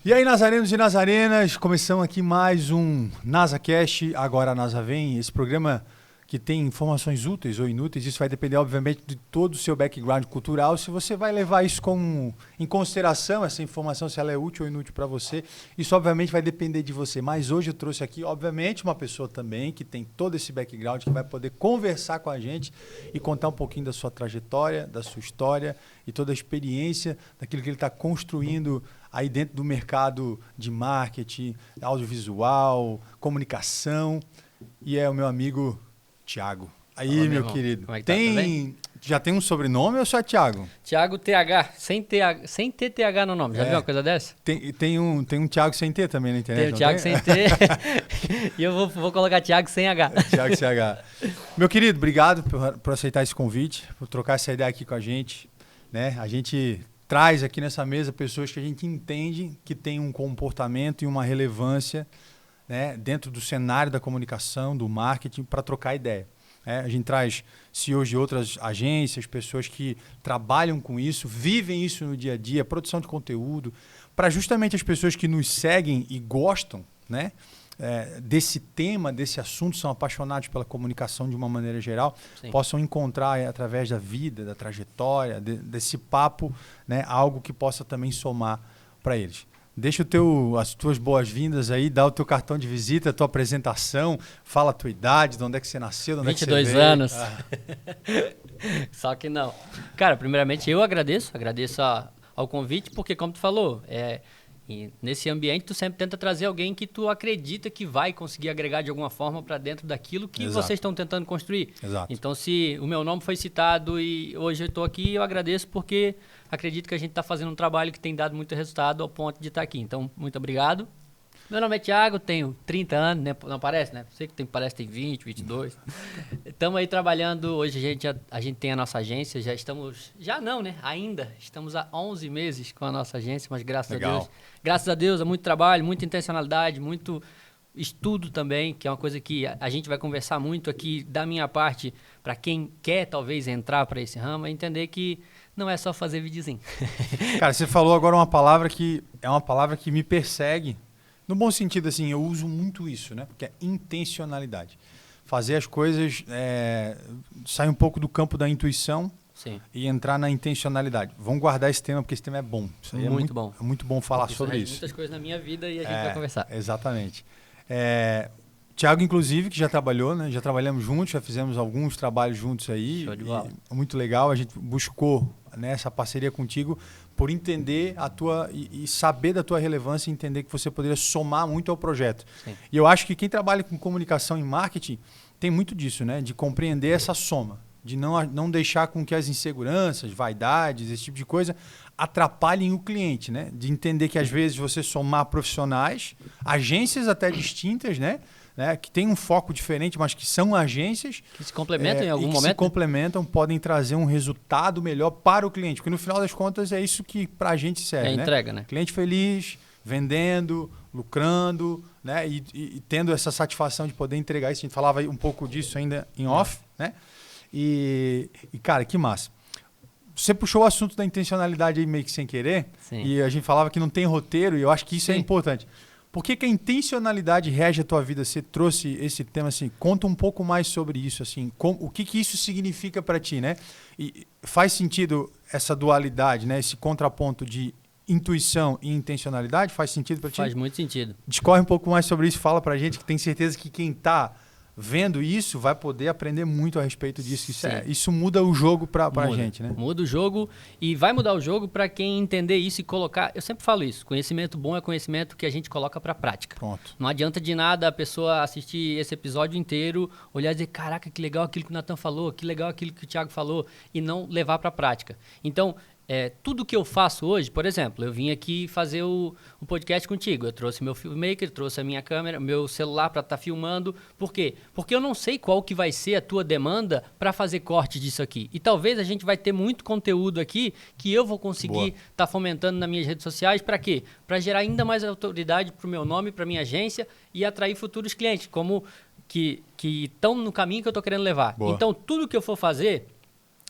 E aí, nazarenos e nazarenas, começamos aqui mais um NasaCast, agora a NASA Vem, esse programa que tem informações úteis ou inúteis, isso vai depender, obviamente, de todo o seu background cultural, se você vai levar isso em consideração, essa informação, se ela é útil ou inútil para você, isso obviamente vai depender de você, mas hoje eu trouxe aqui, obviamente, uma pessoa também que tem todo esse background, que vai poder conversar com a gente e contar um pouquinho da sua trajetória, da sua história e toda a experiência, daquilo que ele está construindo aí dentro do mercado de marketing, audiovisual, comunicação, e é o meu amigo Thiago. Aí, Olá, meu irmão. querido, Como é que tá? Tá bem? já tem um sobrenome ou só é Thiago? Thiago TH, sem ter TH no nome. Já viu uma coisa dessa? Tem um Thiago sem T também na internet, Tem o não Thiago sem T e eu vou colocar Thiago sem H. Thiago CH. Meu querido, obrigado por aceitar esse convite, por trocar essa ideia aqui com a gente, né? A gente traz aqui nessa mesa pessoas que a gente entende que tem um comportamento e uma relevância, né, dentro do cenário da comunicação, do marketing, para trocar ideia. A gente traz CEOs de outras agências, pessoas que trabalham com isso, vivem isso no dia a dia, produção de conteúdo, para justamente as pessoas que nos seguem e gostam, né, desse tema, desse assunto, são apaixonados pela comunicação de uma maneira geral, Sim. possam encontrar através da vida, da trajetória, desse papo, né, algo que possa também somar para eles. Deixa as tuas boas-vindas aí, dá o teu cartão de visita, a tua apresentação, fala a tua idade, de onde é que você nasceu, de onde é que você veio. 22 anos. Só que não. Cara, primeiramente eu agradeço ao convite, porque como tu falou, e nesse ambiente tu sempre tenta trazer alguém que tu acredita que vai conseguir agregar de alguma forma para dentro daquilo que Exato. vocês estão tentando construir. Exato. Então, se o meu nome foi citado e hoje eu estou aqui, eu agradeço porque acredito que a gente está fazendo um trabalho que tem dado muito resultado ao ponto de estar aqui. Então, muito obrigado. Meu nome é Thiago, tenho 30 anos, né? Não parece, né? Sei que parece que tem 20, 22. Estamos aí trabalhando, hoje a gente tem a nossa agência, ainda estamos há 11 meses com a nossa agência, mas graças a Deus, é muito trabalho, muita intencionalidade, muito estudo também, que é uma coisa que a gente vai conversar muito aqui da minha parte, para quem quer talvez entrar para esse ramo, é entender que não é só fazer videozinho. Cara, você falou agora uma palavra que é uma palavra que me persegue. No bom sentido, assim, eu uso muito isso, né? Porque é intencionalidade. Fazer as coisas, sair um pouco do campo da intuição. Sim. E entrar na intencionalidade. Vamos guardar esse tema, porque esse tema é bom. Isso aí muito bom. É muito bom falar sobre isso. Muitas coisas na minha vida e a gente vai conversar. Exatamente. Thiago, inclusive, que já trabalhou, né? Já trabalhamos juntos, já fizemos alguns trabalhos juntos aí. Show de bola. Muito legal. A gente buscou, né, essa parceria contigo por entender a tua e saber da tua relevância e entender que você poderia somar muito ao projeto. Sim. E eu acho que quem trabalha com comunicação e marketing tem muito disso, né? De compreender essa soma, de não deixar com que as inseguranças, vaidades, esse tipo de coisa atrapalhem o cliente, né? De entender que às vezes você somar profissionais, agências até distintas, né? Que tem um foco diferente, mas que são agências que se complementam em algum que momento. Se complementam, podem trazer um resultado melhor para o cliente, porque no final das contas é isso que para a gente serve. É a entrega, né? Cliente feliz, vendendo, lucrando, né? E tendo essa satisfação de poder entregar isso. A gente falava um pouco disso ainda em off, né? E cara, que massa. Você puxou o assunto da intencionalidade aí meio que sem querer. Sim. E a gente falava que não tem roteiro e eu acho que isso é importante. Por que a intencionalidade rege a tua vida? Você trouxe esse tema assim, conta um pouco mais sobre isso, assim, o que isso significa para ti, né? E faz sentido essa dualidade, né? Esse contraponto de intuição e intencionalidade, faz sentido para ti? Faz muito sentido. Discorre um pouco mais sobre isso, fala pra gente, que tem certeza que quem tá vendo isso vai poder aprender muito a respeito disso. Isso muda o jogo pra gente, né? Muda o jogo e vai mudar o jogo para quem entender isso e colocar... Eu sempre falo isso, conhecimento bom é conhecimento que a gente coloca pra prática. Pronto. Não adianta de nada a pessoa assistir esse episódio inteiro, olhar e dizer, caraca, que legal aquilo que o Nathan falou, que legal aquilo que o Thiago falou, e não levar pra prática. Então, tudo que eu faço hoje, por exemplo, eu vim aqui fazer o podcast contigo. Eu trouxe meu filmmaker, trouxe a minha câmera, meu celular para estar filmando. Por quê? Porque eu não sei qual que vai ser a tua demanda para fazer corte disso aqui. E talvez a gente vai ter muito conteúdo aqui que eu vou conseguir estar fomentando nas minhas redes sociais. Para quê? Para gerar ainda mais autoridade para o meu nome, para minha agência e atrair futuros clientes, como que estão no caminho que eu estou querendo levar. Boa. Então, tudo que eu for fazer...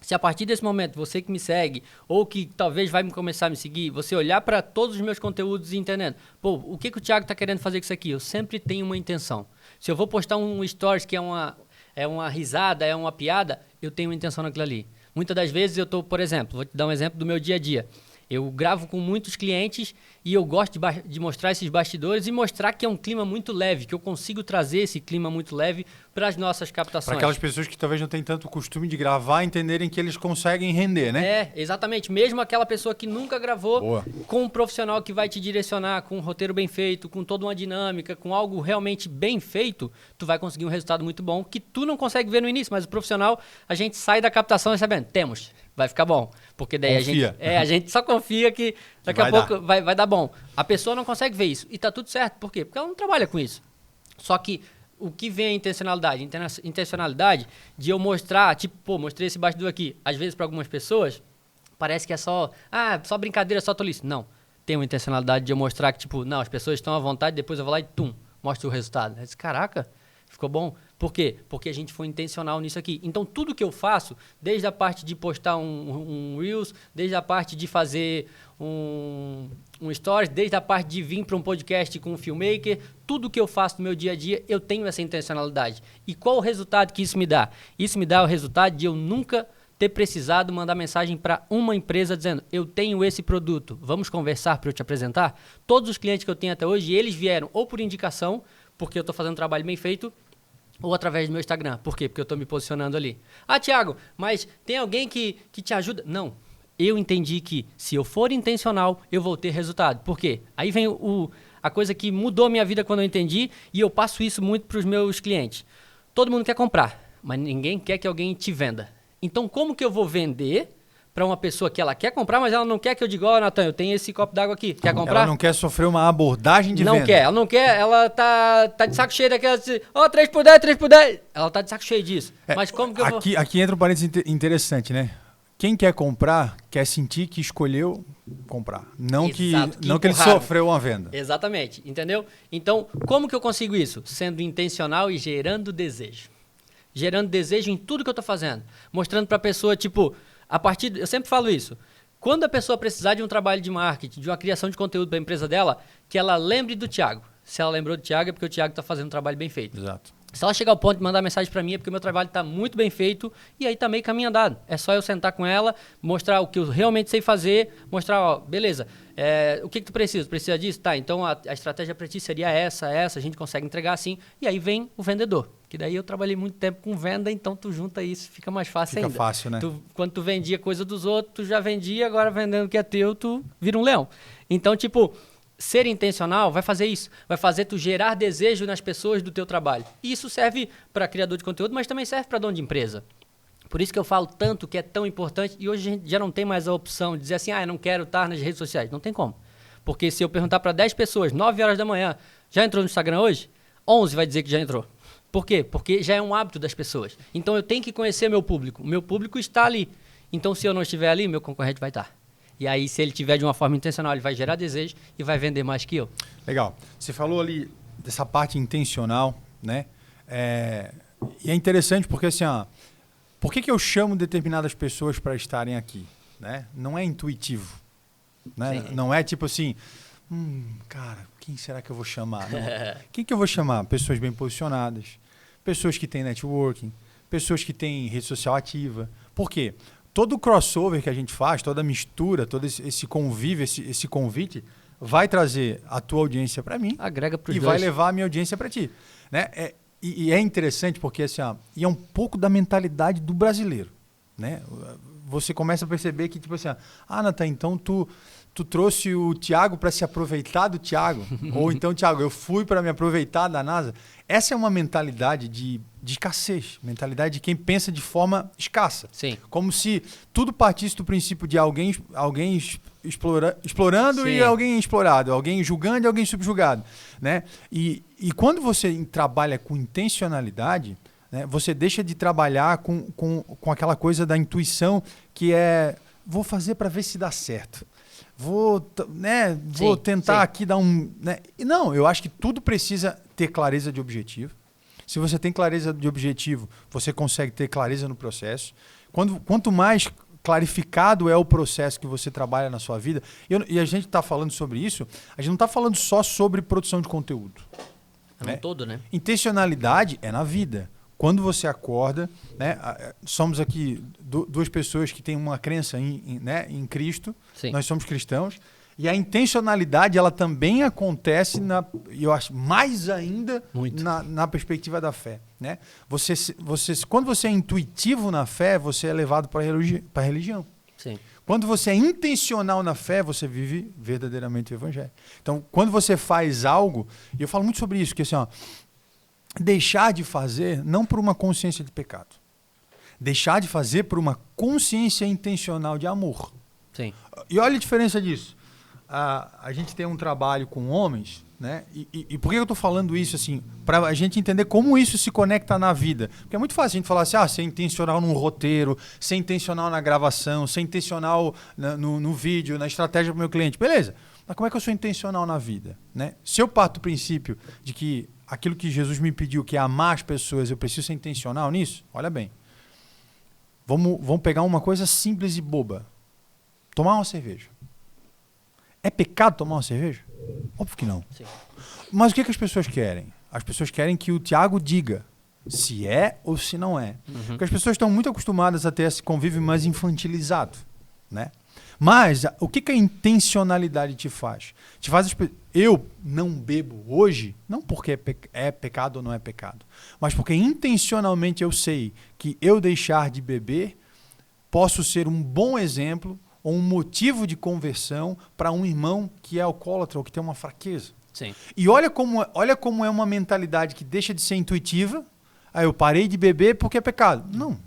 Se a partir desse momento, você que me segue, ou que talvez vai começar a me seguir, você olhar para todos os meus conteúdos e entendendo, pô, o que o Thiago está querendo fazer com isso aqui? Eu sempre tenho uma intenção. Se eu vou postar um stories que é uma risada, é uma piada, eu tenho uma intenção naquilo ali. Muitas das vezes eu estou, por exemplo, vou te dar um exemplo do meu dia a dia. Eu gravo com muitos clientes e eu gosto de mostrar esses bastidores e mostrar que é um clima muito leve, que eu consigo trazer esse clima muito leve para as nossas captações. Para aquelas pessoas que talvez não tenham tanto costume de gravar, entenderem que eles conseguem render, né? É, exatamente. Mesmo aquela pessoa que nunca gravou, Boa. com um profissional que vai te direcionar, com um roteiro bem feito, com toda uma dinâmica, com algo realmente bem feito, tu vai conseguir um resultado muito bom que tu não consegue ver no início, mas o profissional, a gente sai da captação sabendo, temos, vai ficar bom. Porque daí Confia. a gente só confia que daqui a pouco vai dar bom. A pessoa não consegue ver isso. E tá tudo certo. Por quê? Porque ela não trabalha com isso. Só que o que vem a intencionalidade? Intencionalidade de eu mostrar, tipo, pô, mostrei esse bastidor aqui. Às vezes, para algumas pessoas, parece que é só brincadeira, só tolice. Não. Tem uma intencionalidade de eu mostrar que, tipo, não, as pessoas estão à vontade, depois eu vou lá e mostro o resultado. Eu disse, caraca, ficou bom. Por quê? Porque a gente foi intencional nisso aqui. Então, tudo que eu faço, desde a parte de postar um Reels, desde a parte de fazer um Stories, desde a parte de vir para um podcast com um filmmaker, tudo que eu faço no meu dia a dia, eu tenho essa intencionalidade. E qual o resultado que isso me dá? Isso me dá o resultado de eu nunca ter precisado mandar mensagem para uma empresa dizendo, eu tenho esse produto, vamos conversar para eu te apresentar? Todos os clientes que eu tenho até hoje, eles vieram ou por indicação, porque eu estou fazendo um trabalho bem feito, ou através do meu Instagram. Por quê? Porque eu estou me posicionando ali. Ah, Thiago, mas tem alguém que te ajuda? Não. Eu entendi que se eu for intencional, eu vou ter resultado. Por quê? Aí vem a coisa que mudou a minha vida quando eu entendi e eu passo isso muito para os meus clientes. Todo mundo quer comprar, mas ninguém quer que alguém te venda. Então, como que eu vou vender para uma pessoa que ela quer comprar, mas ela não quer que eu diga, ó, Natan, eu tenho esse copo d'água aqui, quer comprar? Ela não quer sofrer uma abordagem de venda. Ela não quer, ela tá de saco cheio daquela, ó, 3 por 10, 3 por 10. Ela tá de saco cheio disso. Mas como que eu vou... Aqui entra um parênteses interessante, né? Quem quer comprar, quer sentir que escolheu comprar. Não que ele sofreu uma venda. Exatamente, entendeu? Então, como que eu consigo isso? Sendo intencional e gerando desejo. Gerando desejo em tudo que eu tô fazendo. Mostrando pra pessoa, tipo... eu sempre falo isso, quando a pessoa precisar de um trabalho de marketing, de uma criação de conteúdo para a empresa dela, que ela lembre do Thiago. Se ela lembrou do Thiago é porque o Thiago está fazendo um trabalho bem feito. Exato. Se ela chegar ao ponto de mandar mensagem para mim é porque o meu trabalho está muito bem feito e aí está meio caminho andado. É só eu sentar com ela, mostrar o que eu realmente sei fazer, mostrar, ó, beleza, o que tu precisa? Precisa disso? Tá, então a estratégia para ti seria essa, a gente consegue entregar assim. E aí vem o vendedor. Que daí eu trabalhei muito tempo com venda, então tu junta isso, fica mais fácil ainda. Fica fácil, né? Quando tu vendia coisa dos outros, tu já vendia, agora vendendo o que é teu, tu vira um leão. Então, tipo, ser intencional vai fazer isso. Vai fazer tu gerar desejo nas pessoas do teu trabalho. E isso serve para criador de conteúdo, mas também serve para dono de empresa. Por isso que eu falo tanto que é tão importante. E hoje a gente já não tem mais a opção de dizer assim, eu não quero estar nas redes sociais. Não tem como. Porque se eu perguntar para 10 pessoas, 9 horas da manhã, já entrou no Instagram hoje? 11 vai dizer que já entrou. Por quê? Porque já é um hábito das pessoas. Então eu tenho que conhecer meu público. O meu público está ali. Então se eu não estiver ali, meu concorrente vai estar. E aí, se ele tiver de uma forma intencional, ele vai gerar desejo e vai vender mais que eu. Legal. Você falou ali dessa parte intencional, né? E é interessante porque, assim, por que eu chamo determinadas pessoas para estarem aqui? Né? Não é intuitivo. Né? Não é tipo assim, cara, quem será que eu vou chamar? Não. Quem que eu vou chamar? Pessoas bem posicionadas, pessoas que têm networking, pessoas que têm rede social ativa. Por quê? Todo o crossover que a gente faz, toda a mistura, todo esse convívio, esse convite, vai trazer a tua audiência para mim. Agrega pros e dois. Vai levar a minha audiência para ti. Né? E é interessante porque assim, e é um pouco da mentalidade do brasileiro. Né? Você começa a perceber que, tipo assim, Natan, então tu trouxe o Thiago para se aproveitar do Thiago. Ou então, Thiago, eu fui para me aproveitar da NASA. Essa é uma mentalidade de escassez. Mentalidade de quem pensa de forma escassa. Sim. Como se tudo partisse do princípio de alguém explorando Sim. e alguém explorado. Alguém julgando e alguém subjugado. Né? E quando você trabalha com intencionalidade, né, você deixa de trabalhar com aquela coisa da intuição que vou fazer para ver se dá certo. Vou tentar aqui dar um... Né? Não, eu acho que tudo precisa ter clareza de objetivo. Se você tem clareza de objetivo, você consegue ter clareza no processo. Quanto mais clarificado é o processo que você trabalha na sua vida, e a gente está falando sobre isso, a gente não está falando só sobre produção de conteúdo. É um todo, né? Intencionalidade é na vida. Quando você acorda, né, somos aqui duas pessoas que têm uma crença em Cristo, Sim. Nós somos cristãos, e a intencionalidade ela também acontece, eu acho, mais ainda na perspectiva da fé. Né? Quando você é intuitivo na fé, você é levado para a religião. Sim. Quando você é intencional na fé, você vive verdadeiramente o evangelho. Então, quando você faz algo, e eu falo muito sobre isso, que assim, ó, deixar de fazer não por uma consciência de pecado. Deixar de fazer por uma consciência intencional de amor. Sim. E olha a diferença disso. A gente tem um trabalho com homens, né? E por que eu estou falando isso assim? Para a gente entender como isso se conecta na vida. Porque é muito fácil a gente falar assim, ser intencional num roteiro, ser intencional na gravação, ser intencional no vídeo, na estratégia para o meu cliente. Beleza. Mas como é que eu sou intencional na vida? Né? Se eu parto do princípio de que aquilo que Jesus me pediu, que é amar as pessoas, eu preciso ser intencional nisso? Olha bem. Vamos pegar uma coisa simples e boba. Tomar uma cerveja. É pecado tomar uma cerveja? Óbvio que não. Sim. Mas o que as pessoas querem? As pessoas querem que o Tiago diga se é ou se não é. Porque as pessoas estão muito acostumadas a ter esse convívio mais infantilizado. Né? Mas o que a intencionalidade te faz? Eu não bebo hoje, não porque é pecado ou não é pecado, mas porque intencionalmente eu sei que eu deixar de beber posso ser um bom exemplo ou um motivo de conversão para um irmão que é alcoólatra ou que tem uma fraqueza. Sim. E olha como é uma mentalidade que deixa de ser intuitiva. Eu parei de beber porque é pecado. Não.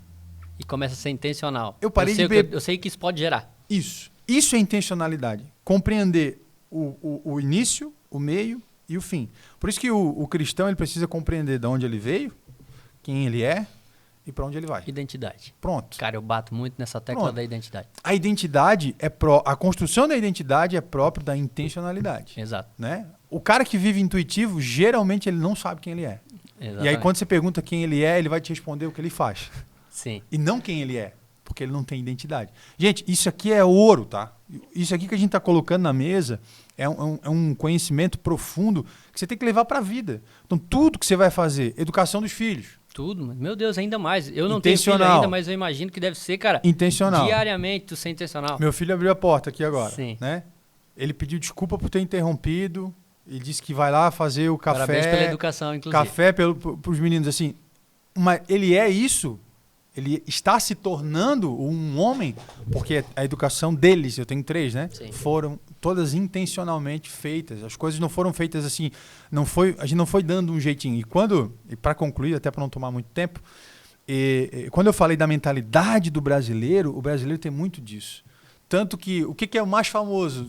E começa a ser intencional. Eu parei de beber. Eu sei que isso pode gerar. Isso é intencionalidade. Compreender o início, o meio e o fim. Por isso que o cristão ele precisa compreender de onde ele veio, quem ele é e para onde ele vai. Identidade. Pronto. Cara, eu bato muito nessa tecla da identidade. A identidade a construção da identidade é própria da intencionalidade. Exato. Né? O cara que vive intuitivo, geralmente ele não sabe quem ele é. Exatamente. E aí quando você pergunta quem ele é, ele vai te responder o que ele faz. Sim. E não quem ele é, porque ele não tem identidade. Gente, isso aqui é ouro, tá? Isso aqui que a gente está colocando na mesa é um conhecimento profundo que você tem que levar para a vida. Então, tudo que você vai fazer, educação dos filhos. Tudo, meu Deus, ainda mais. Eu não tenho filho ainda, mas eu imagino que deve ser, cara, intencional. Diariamente tu ser intencional. Meu filho abriu a porta aqui agora. Sim. Né? Ele pediu desculpa por ter interrompido e disse que vai lá fazer o café. Parabéns pela educação, inclusive. Café para os meninos, assim. Mas ele é isso. Ele está se tornando um homem, porque a educação deles, eu tenho 3, né? Sim. Foram todas intencionalmente feitas. As coisas não foram feitas assim, a gente não foi dando um jeitinho. E para concluir, até para não tomar muito tempo, quando eu falei da mentalidade do brasileiro, o brasileiro tem muito disso. Tanto que, o que é o mais famoso?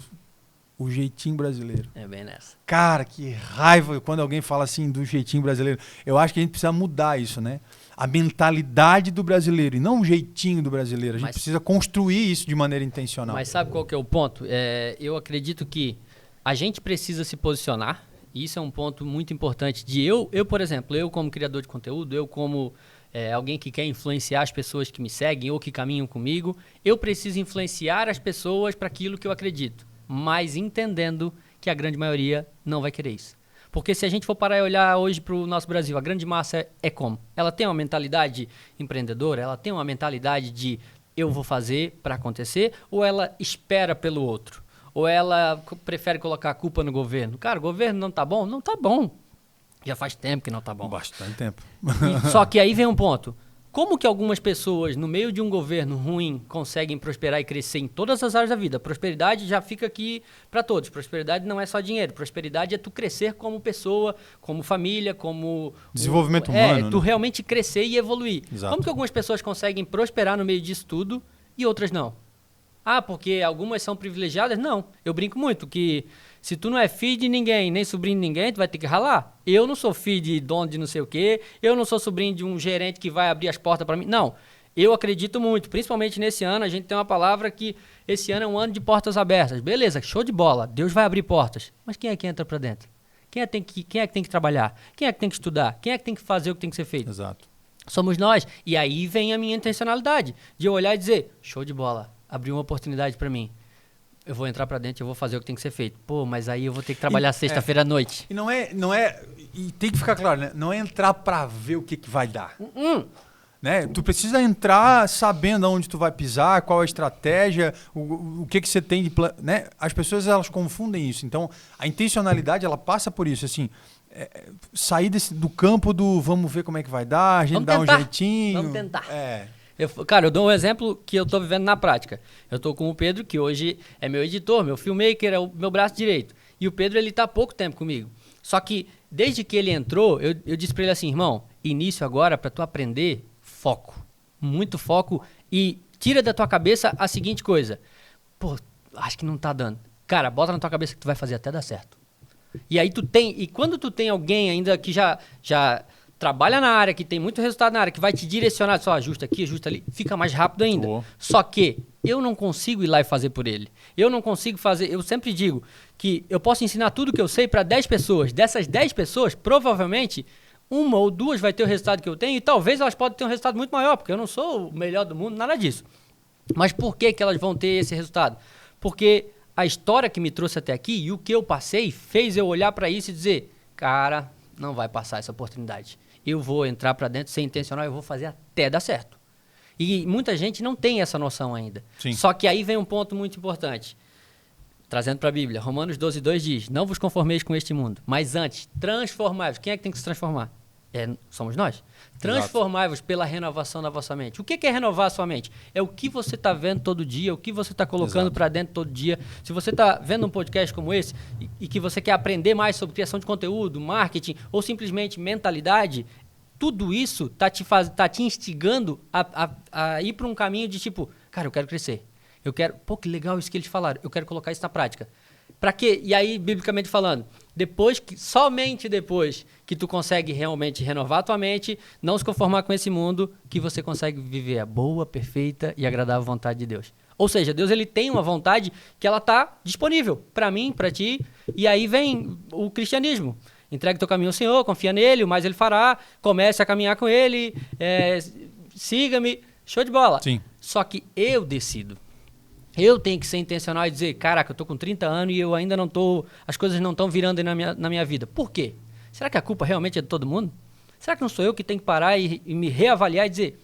O jeitinho brasileiro. É bem nessa. Cara, que raiva quando alguém fala assim do jeitinho brasileiro. Eu acho que a gente precisa mudar isso, né? A mentalidade do brasileiro e não o jeitinho do brasileiro. A gente precisa construir isso de maneira intencional. Mas sabe qual que é o ponto? Eu acredito que a gente precisa se posicionar. E isso é um ponto muito importante. Por exemplo, eu como criador de conteúdo, eu como alguém que quer influenciar as pessoas que me seguem ou que caminham comigo, eu preciso influenciar as pessoas para aquilo que eu acredito. Mas entendendo que a grande maioria não vai querer isso. Porque se a gente for parar e olhar hoje para o nosso Brasil, a grande massa é como? Ela tem uma mentalidade empreendedora, ela tem uma mentalidade de eu vou fazer para acontecer, ou ela espera pelo outro? Ou ela prefere colocar a culpa no governo? Cara, o governo não tá bom? Não tá bom. Já faz tempo que não tá bom. Bastante tempo. Só que aí vem um ponto. Como que algumas pessoas, no meio de um governo ruim, conseguem prosperar e crescer em todas as áreas da vida? Prosperidade já fica aqui para todos. Prosperidade não é só dinheiro. Prosperidade é tu crescer como pessoa, como família, como... Desenvolvimento humano. Tu realmente crescer e evoluir. Exato. Como que algumas pessoas conseguem prosperar no meio disso tudo e outras não? Porque algumas são privilegiadas? Não. Eu brinco muito que se tu não é filho de ninguém, nem sobrinho de ninguém, tu vai ter que ralar. Eu não sou filho de dono de não sei o quê, eu não sou sobrinho de um gerente que vai abrir as portas para mim. Não. Eu acredito muito, principalmente nesse ano, a gente tem uma palavra que esse ano é um ano de portas abertas. Beleza, show de bola, Deus vai abrir portas. Mas quem é que entra para dentro? Quem é que tem que trabalhar? Quem é que tem que estudar? Quem é que tem que fazer o que tem que ser feito? Exato. Somos nós. E aí vem a minha intencionalidade de eu olhar e dizer, show de bola, abriu uma oportunidade para mim. Eu vou entrar para dentro e eu vou fazer o que tem que ser feito. Pô, mas aí eu vou ter que trabalhar sexta-feira à noite. E não é, e tem que ficar claro, né? Não é entrar para ver o que vai dar. Né? Tu precisa entrar sabendo aonde tu vai pisar, qual a estratégia, o que você tem de plano, né? As pessoas, elas confundem isso. Então, a intencionalidade, ela passa por isso, assim, sair do campo do vamos ver como é que vai dar, a gente dá um jeitinho. Vamos tentar. Cara, eu dou um exemplo que eu tô vivendo na prática. Eu tô com o Pedro, que hoje é meu editor, meu filmmaker, é o meu braço direito. E o Pedro, ele tá há pouco tempo comigo. Só que, desde que ele entrou, eu disse pra ele assim, irmão, início agora, pra tu aprender, foco. Muito foco. E tira da tua cabeça a seguinte coisa. Pô, acho que não tá dando. Cara, bota na tua cabeça que tu vai fazer até dar certo. E aí e quando tu tem alguém ainda que já trabalha na área, que tem muito resultado na área, que vai te direcionar, só ajusta aqui, ajusta ali, fica mais rápido ainda. Só que eu não consigo ir lá e fazer por ele. Eu não consigo fazer, eu sempre digo que eu posso ensinar tudo que eu sei para 10 pessoas. Dessas 10 pessoas, provavelmente, uma ou duas vai ter o resultado que eu tenho e talvez elas podem ter um resultado muito maior, porque eu não sou o melhor do mundo, nada disso. Mas por que elas vão ter esse resultado? Porque a história que me trouxe até aqui e o que eu passei fez eu olhar para isso e dizer, cara, não vai passar essa oportunidade. Eu vou entrar para dentro sem intencional, eu vou fazer até dar certo. E muita gente não tem essa noção ainda. Sim. Só que aí vem um ponto muito importante. Trazendo para a Bíblia, Romanos 12:2 diz, não vos conformeis com este mundo, mas antes, transformai-vos. Quem é que tem que se transformar? Somos nós. Transformai-vos pela renovação da vossa mente. O que é renovar a sua mente? É o que você está vendo todo dia, o que você está colocando para dentro todo dia. Se você está vendo um podcast como esse e que você quer aprender mais sobre criação de conteúdo, marketing ou simplesmente mentalidade, tudo isso tá te instigando a ir para um caminho de tipo, cara, eu quero crescer. Eu quero, pô, que legal isso que eles falaram. Eu quero colocar isso na prática. Para quê? E aí, biblicamente falando, somente depois que tu consegue realmente renovar a tua mente, não se conformar com esse mundo, que você consegue viver a boa, perfeita e agradável vontade de Deus. Ou seja, Deus ele tem uma vontade que ela está disponível para mim, para ti, e aí vem o cristianismo. Entrega o teu caminho ao Senhor, confia nele, o mais ele fará, comece a caminhar com ele, siga-me, show de bola. Sim. Só que eu decido. Eu tenho que ser intencional e dizer, caraca, eu tô com 30 anos e eu ainda não tô, as coisas não estão virando aí na minha vida. Por quê? Será que a culpa realmente é de todo mundo? Será que não sou eu que tenho que parar e me reavaliar e dizer,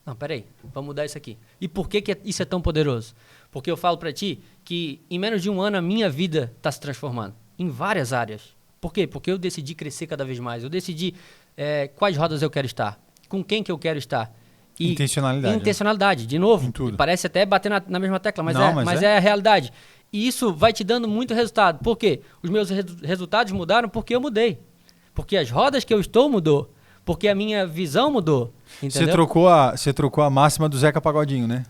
não, peraí, vamos mudar isso aqui. E por que isso é tão poderoso? Porque eu falo pra ti que em menos de um ano a minha vida está se transformando, em várias áreas. Por quê? Porque eu decidi crescer cada vez mais, eu decidi quais rodas eu quero estar, com quem que eu quero estar. E intencionalidade, de novo. Parece até bater na mesma tecla, mas é a realidade. E isso vai te dando muito resultado. Por quê? Os meus resultados mudaram porque eu mudei. Porque as rodas que eu estou mudou. Porque a minha visão mudou. Entendeu? Você trocou a máxima do Zeca Pagodinho, né?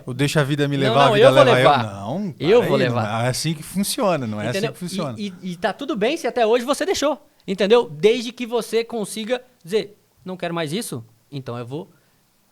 O deixa a vida me levar, não, a vida eu vou leva levar. eu. Não, eu vou levar. Não é assim que funciona, não é entendeu? assim que funciona. E tá tudo bem se até hoje você deixou. Entendeu? Desde que você consiga dizer, não quero mais isso, então eu vou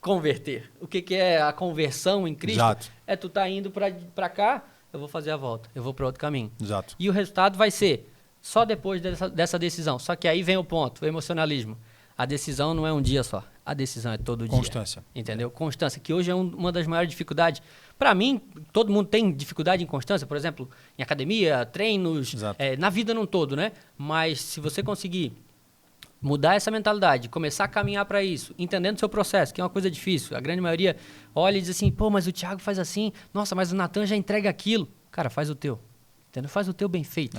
converter. O que é a conversão em Cristo? Exato. É tu tá indo para cá, eu vou fazer a volta, eu vou para outro caminho. Exato. E o resultado vai ser só depois dessa decisão. Só que aí vem o ponto, o emocionalismo. A decisão não é um dia só, a decisão é todo dia. Constância. Entendeu? Constância, que hoje é uma das maiores dificuldades. Para mim, todo mundo tem dificuldade em constância, por exemplo, em academia, treinos, na vida num todo, né? Mas se você conseguir mudar essa mentalidade, começar a caminhar para isso, entendendo o seu processo, que é uma coisa difícil. A grande maioria olha e diz assim, pô, mas o Thiago faz assim, nossa, mas o Natan já entrega aquilo. Cara, faz o teu. Entendeu? Faz o teu bem feito.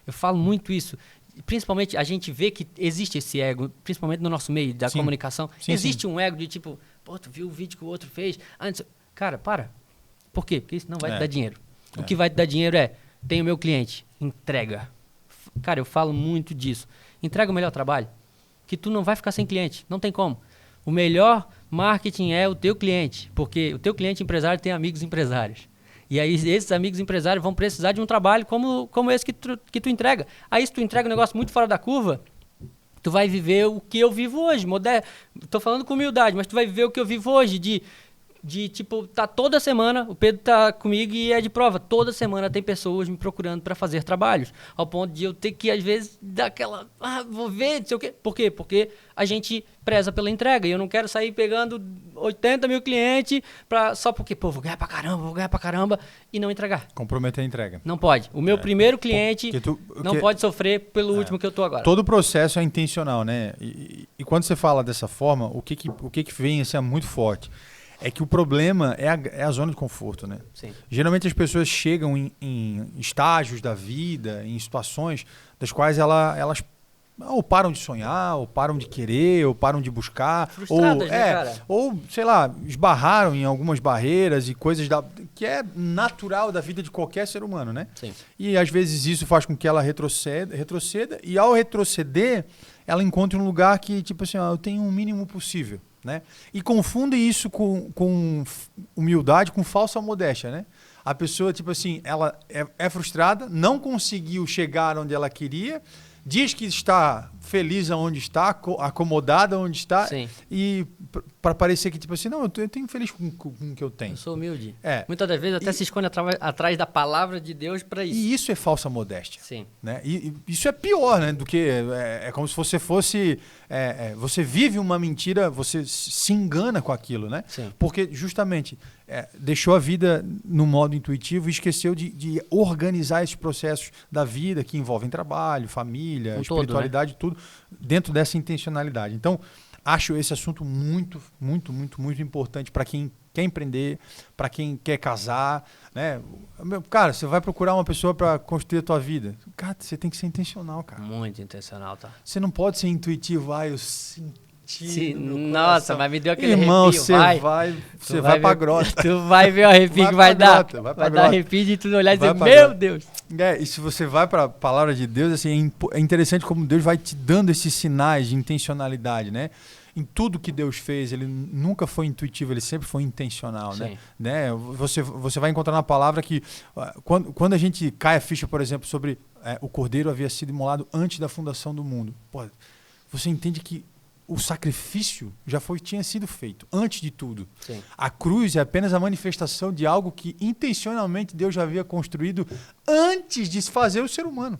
Eu falo muito isso. Principalmente, a gente vê que existe esse ego, principalmente no nosso meio da comunicação. Existe um ego de tipo, pô, tu viu o vídeo que o outro fez? Antes, cara, para. Por quê? Porque isso não vai te dar dinheiro. O que vai te dar dinheiro tem o meu cliente, entrega. Cara, eu falo muito disso. Entrega o melhor trabalho. Que tu não vai ficar sem cliente, não tem como. O melhor marketing é o teu cliente, porque o teu cliente empresário tem amigos empresários. E aí esses amigos empresários vão precisar de um trabalho como esse que tu entrega. Aí se tu entrega um negócio muito fora da curva, tu vai viver o que eu vivo hoje. Estou falando com humildade, mas tu vai viver o que eu vivo hoje, de de, tipo, tá toda semana, o Pedro tá comigo e é de prova. Toda semana tem pessoas me procurando para fazer trabalhos. Ao ponto de eu ter que, às vezes, dar aquela... vou ver, não sei o quê. Por quê? Porque a gente preza pela entrega. E eu não quero sair pegando 80 mil clientes só porque, pô, vou ganhar pra caramba, e não entregar. Comprometer a entrega. Não pode. O meu primeiro cliente não porque pode sofrer pelo último que eu tô agora. Todo o processo é intencional, né? E quando você fala dessa forma, o que vem assim, é muito forte. É que o problema é a zona de conforto, né? Sim. Geralmente as pessoas chegam em estágios da vida, em situações das quais elas ou param de sonhar, ou param de querer, ou param de buscar. Frustradas, né, cara? Ou, sei lá, esbarraram em algumas barreiras e coisas que é natural da vida de qualquer ser humano, né? Sim. E às vezes isso faz com que ela retroceda e ao retroceder, ela encontra um lugar que, tipo assim, eu tenho o mínimo possível. Né? E confundem isso com humildade, com falsa modéstia, né? A pessoa, tipo assim, ela é frustrada, não conseguiu chegar onde ela queria, diz que está feliz onde está, acomodada onde está, Sim. E para parecer que, tipo assim, não, eu tenho feliz com o que eu tenho. Eu sou humilde. É. Muitas das vezes até se esconde atrás da palavra de Deus para isso. E isso é falsa modéstia. Sim. Né? E isso é pior, né? Do que é como se você fosse... você vive uma mentira, você se engana com aquilo, né? Sim. Porque justamente deixou a vida no modo intuitivo e esqueceu de organizar esses processos da vida que envolvem trabalho, família, Com espiritualidade, tudo dentro dessa intencionalidade. Então, acho esse assunto muito, muito, muito, muito importante para quem quer empreender, para quem quer casar, né? Cara, você vai procurar uma pessoa para construir a tua vida. Cara, você tem que ser intencional, cara. Muito intencional, tá? Você não pode ser intuitivo, eu senti. Sim, nossa, mas me deu aquele irmão, arrepio. Você vai pra grota. Tu vai ver o arrepio que vai dar. Vai dar arrepio de tu olhar e dizer, meu Deus. E se você vai para a palavra de Deus, assim, é interessante como Deus vai te dando esses sinais de intencionalidade, né? Em tudo que Deus fez, ele nunca foi intuitivo, ele sempre foi intencional, né? Você vai encontrar na palavra que quando a gente cai a ficha, por exemplo, sobre o Cordeiro havia sido imolado antes da fundação do mundo. Pô, você entende que o sacrifício tinha sido feito antes de tudo. Sim. A cruz é apenas a manifestação de algo que intencionalmente Deus já havia construído antes de fazer o ser humano.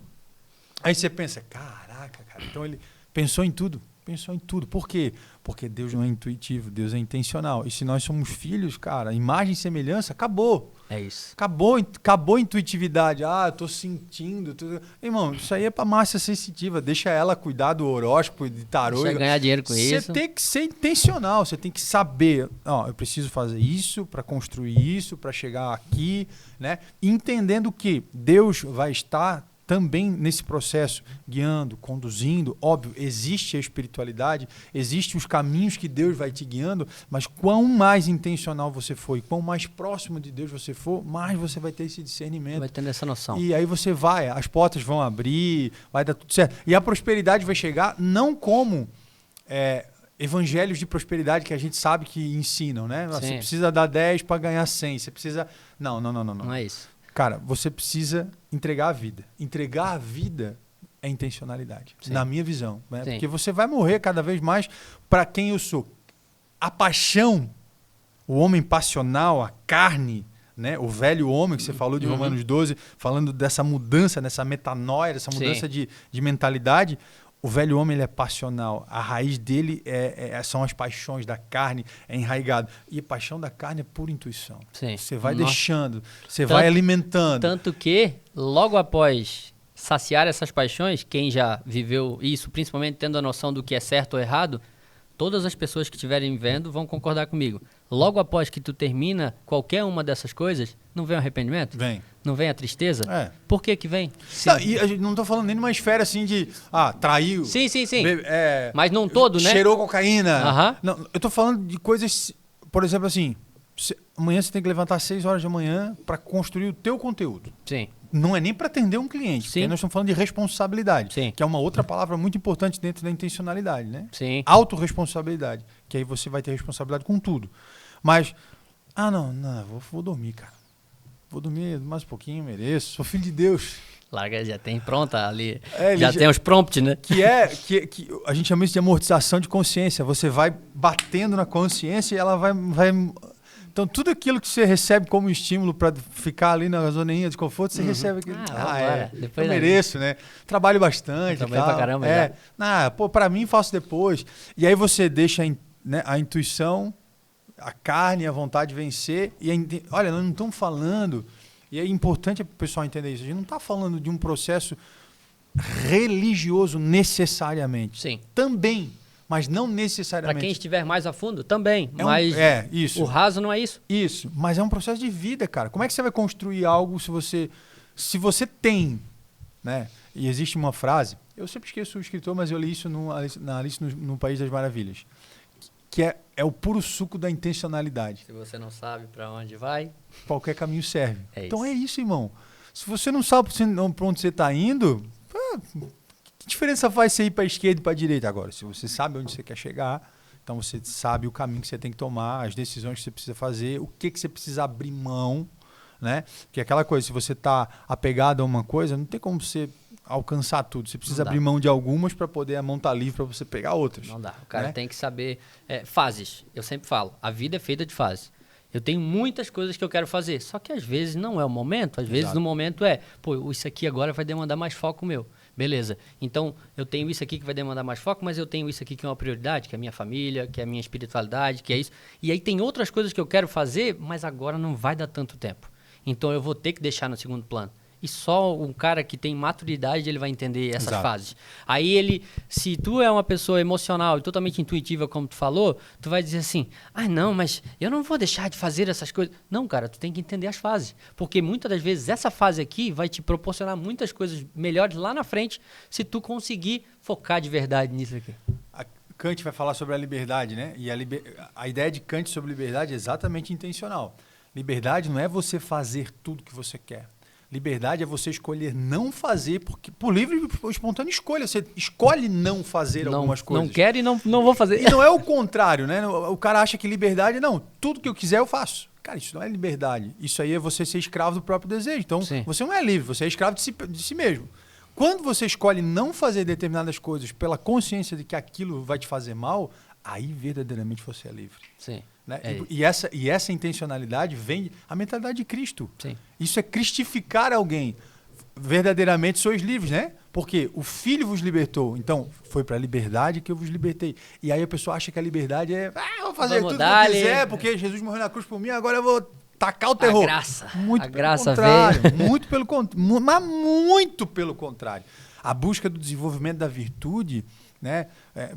Aí você pensa, caraca, cara, então ele pensou em tudo. Por quê? Porque Deus não é intuitivo, Deus é intencional. E se nós somos filhos, cara, imagem e semelhança, acabou. É isso. Acabou a intuitividade. Eu tô sentindo. Irmão, isso aí é pra massa sensitiva. Deixa ela cuidar do horóscopo, de tarô. Deixa ganhar dinheiro com isso. Você tem que ser intencional, você tem que saber. Eu preciso fazer isso para construir isso, para chegar aqui, né? Entendendo que Deus vai estar também nesse processo, guiando, conduzindo. Óbvio, existe a espiritualidade, existem os caminhos que Deus vai te guiando, mas quão mais intencional você for e quão mais próximo de Deus você for, mais você vai ter esse discernimento. Vai tendo essa noção. E aí você as portas vão abrir, vai dar tudo certo. E a prosperidade vai chegar não como evangelhos de prosperidade que a gente sabe que ensinam, né? Sim. Você precisa dar 10 para ganhar 100, você precisa... Não. Não é isso. Cara, você precisa entregar a vida. Entregar a vida é intencionalidade, Sim. na minha visão. Né? Sim. Porque você vai morrer cada vez mais para quem eu sou. A paixão, o homem passional, a carne, né? O velho homem que você falou de Romanos 12, falando dessa mudança, dessa metanoia, dessa mudança de mentalidade. O velho homem ele é passional. A raiz dele são as paixões da carne, é enraigado. E a paixão da carne é pura intuição. Sim. Você vai deixando, você vai alimentando. Tanto que, logo após saciar essas paixões, quem já viveu isso, principalmente tendo a noção do que é certo ou errado, todas as pessoas que estiverem vendo vão concordar comigo. Logo após que tu termina qualquer uma dessas coisas, não vem o arrependimento? Vem. Não vem a tristeza? É. Por que vem? E a gente não tô falando nem numa esfera assim de traiu. Sim. Mas não todo, né? Cheirou cocaína. Aham. Não, eu tô falando de coisas, por exemplo, assim, amanhã você tem que levantar às 6 horas da manhã para construir o teu conteúdo. Sim. Não é nem para atender um cliente, porque aí nós estamos falando de responsabilidade, Sim. que é uma outra palavra muito importante dentro da intencionalidade, né? Sim. Autorresponsabilidade, que aí você vai ter responsabilidade com tudo. Mas, vou dormir, cara. Vou dormir mais um pouquinho, mereço. Sou filho de Deus. Larga, já tem pronta ali. Ele já tem os prompts, né? Que a gente chama isso de amortização de consciência. Você vai batendo na consciência e ela vai Então, tudo aquilo que você recebe como estímulo para ficar ali na zoninha de conforto, você recebe aquilo. Depois eu mereço, né? Trabalho bastante. Trabalho pra caramba, para mim, faço depois. E aí você deixa a intuição, a carne, a vontade de vencer. Olha, nós não estamos falando, e é importante o pessoal entender isso, a gente não está falando de um processo religioso necessariamente. Sim. Também. Mas não necessariamente. Para quem estiver mais a fundo, também. Isso. O raso não é isso. Isso. Mas é um processo de vida, cara. Como é que você vai construir algo se você tem, né? E existe uma frase, eu sempre esqueço o escritor, mas eu li isso na Alice no País das Maravilhas, que é o puro suco da intencionalidade. Se você não sabe para onde vai, qualquer caminho serve. Então isso. É isso, irmão. Se você não sabe para onde você está indo, que diferença faz você ir para a esquerda e para a direita agora? Se você sabe onde você quer chegar, então você sabe o caminho que você tem que tomar, as decisões que você precisa fazer, o que você precisa abrir mão, né? Porque aquela coisa, se você está apegado a uma coisa, não tem como você alcançar tudo. Você precisa abrir mão de algumas para poder a mão estar livre para você pegar outras. Não dá. O cara tem que saber fases. Eu sempre falo, a vida é feita de fases. Eu tenho muitas coisas que eu quero fazer, só que às vezes não é o momento. Às vezes no momento isso aqui agora vai demandar mais foco meu. Beleza, então eu tenho isso aqui que vai demandar mais foco, mas eu tenho isso aqui que é uma prioridade, que é a minha família, que é a minha espiritualidade, que é isso. E aí tem outras coisas que eu quero fazer, mas agora não vai dar tanto tempo. Então eu vou ter que deixar no segundo plano. E só um cara que tem maturidade, ele vai entender essas fases. Aí se tu é uma pessoa emocional e totalmente intuitiva, como tu falou, tu vai dizer assim, não, mas eu não vou deixar de fazer essas coisas. Não, cara, tu tem que entender as fases. Porque muitas das vezes essa fase aqui vai te proporcionar muitas coisas melhores lá na frente, se tu conseguir focar de verdade nisso aqui. Kant vai falar sobre a liberdade, né? E a ideia de Kant sobre liberdade é exatamente intencional. Liberdade não é você fazer tudo que você quer. Liberdade é você escolher não fazer, porque por livre e espontânea escolha. Você escolhe não fazer algumas coisas. Não quero e não vou fazer. E não é o contrário, né? O cara acha que liberdade, não, tudo que eu quiser eu faço. Cara, isso não é liberdade. Isso aí é você ser escravo do próprio desejo. Então, você não é livre, você é escravo de si mesmo. Quando você escolhe não fazer determinadas coisas pela consciência de que aquilo vai te fazer mal, aí verdadeiramente você é livre. Sim. Né? E essa intencionalidade vem a mentalidade de Cristo. Sim. Isso é cristificar alguém. Verdadeiramente sois livres, né? Porque o Filho vos libertou. Então, foi para a liberdade que eu vos libertei. E aí a pessoa acha que a liberdade é vou fazer tudo que eu quiser, porque Jesus morreu na cruz por mim, agora eu vou tacar o terror. A graça veio. Muito pelo contrário. Mas muito pelo contrário. A busca do desenvolvimento da virtude, né?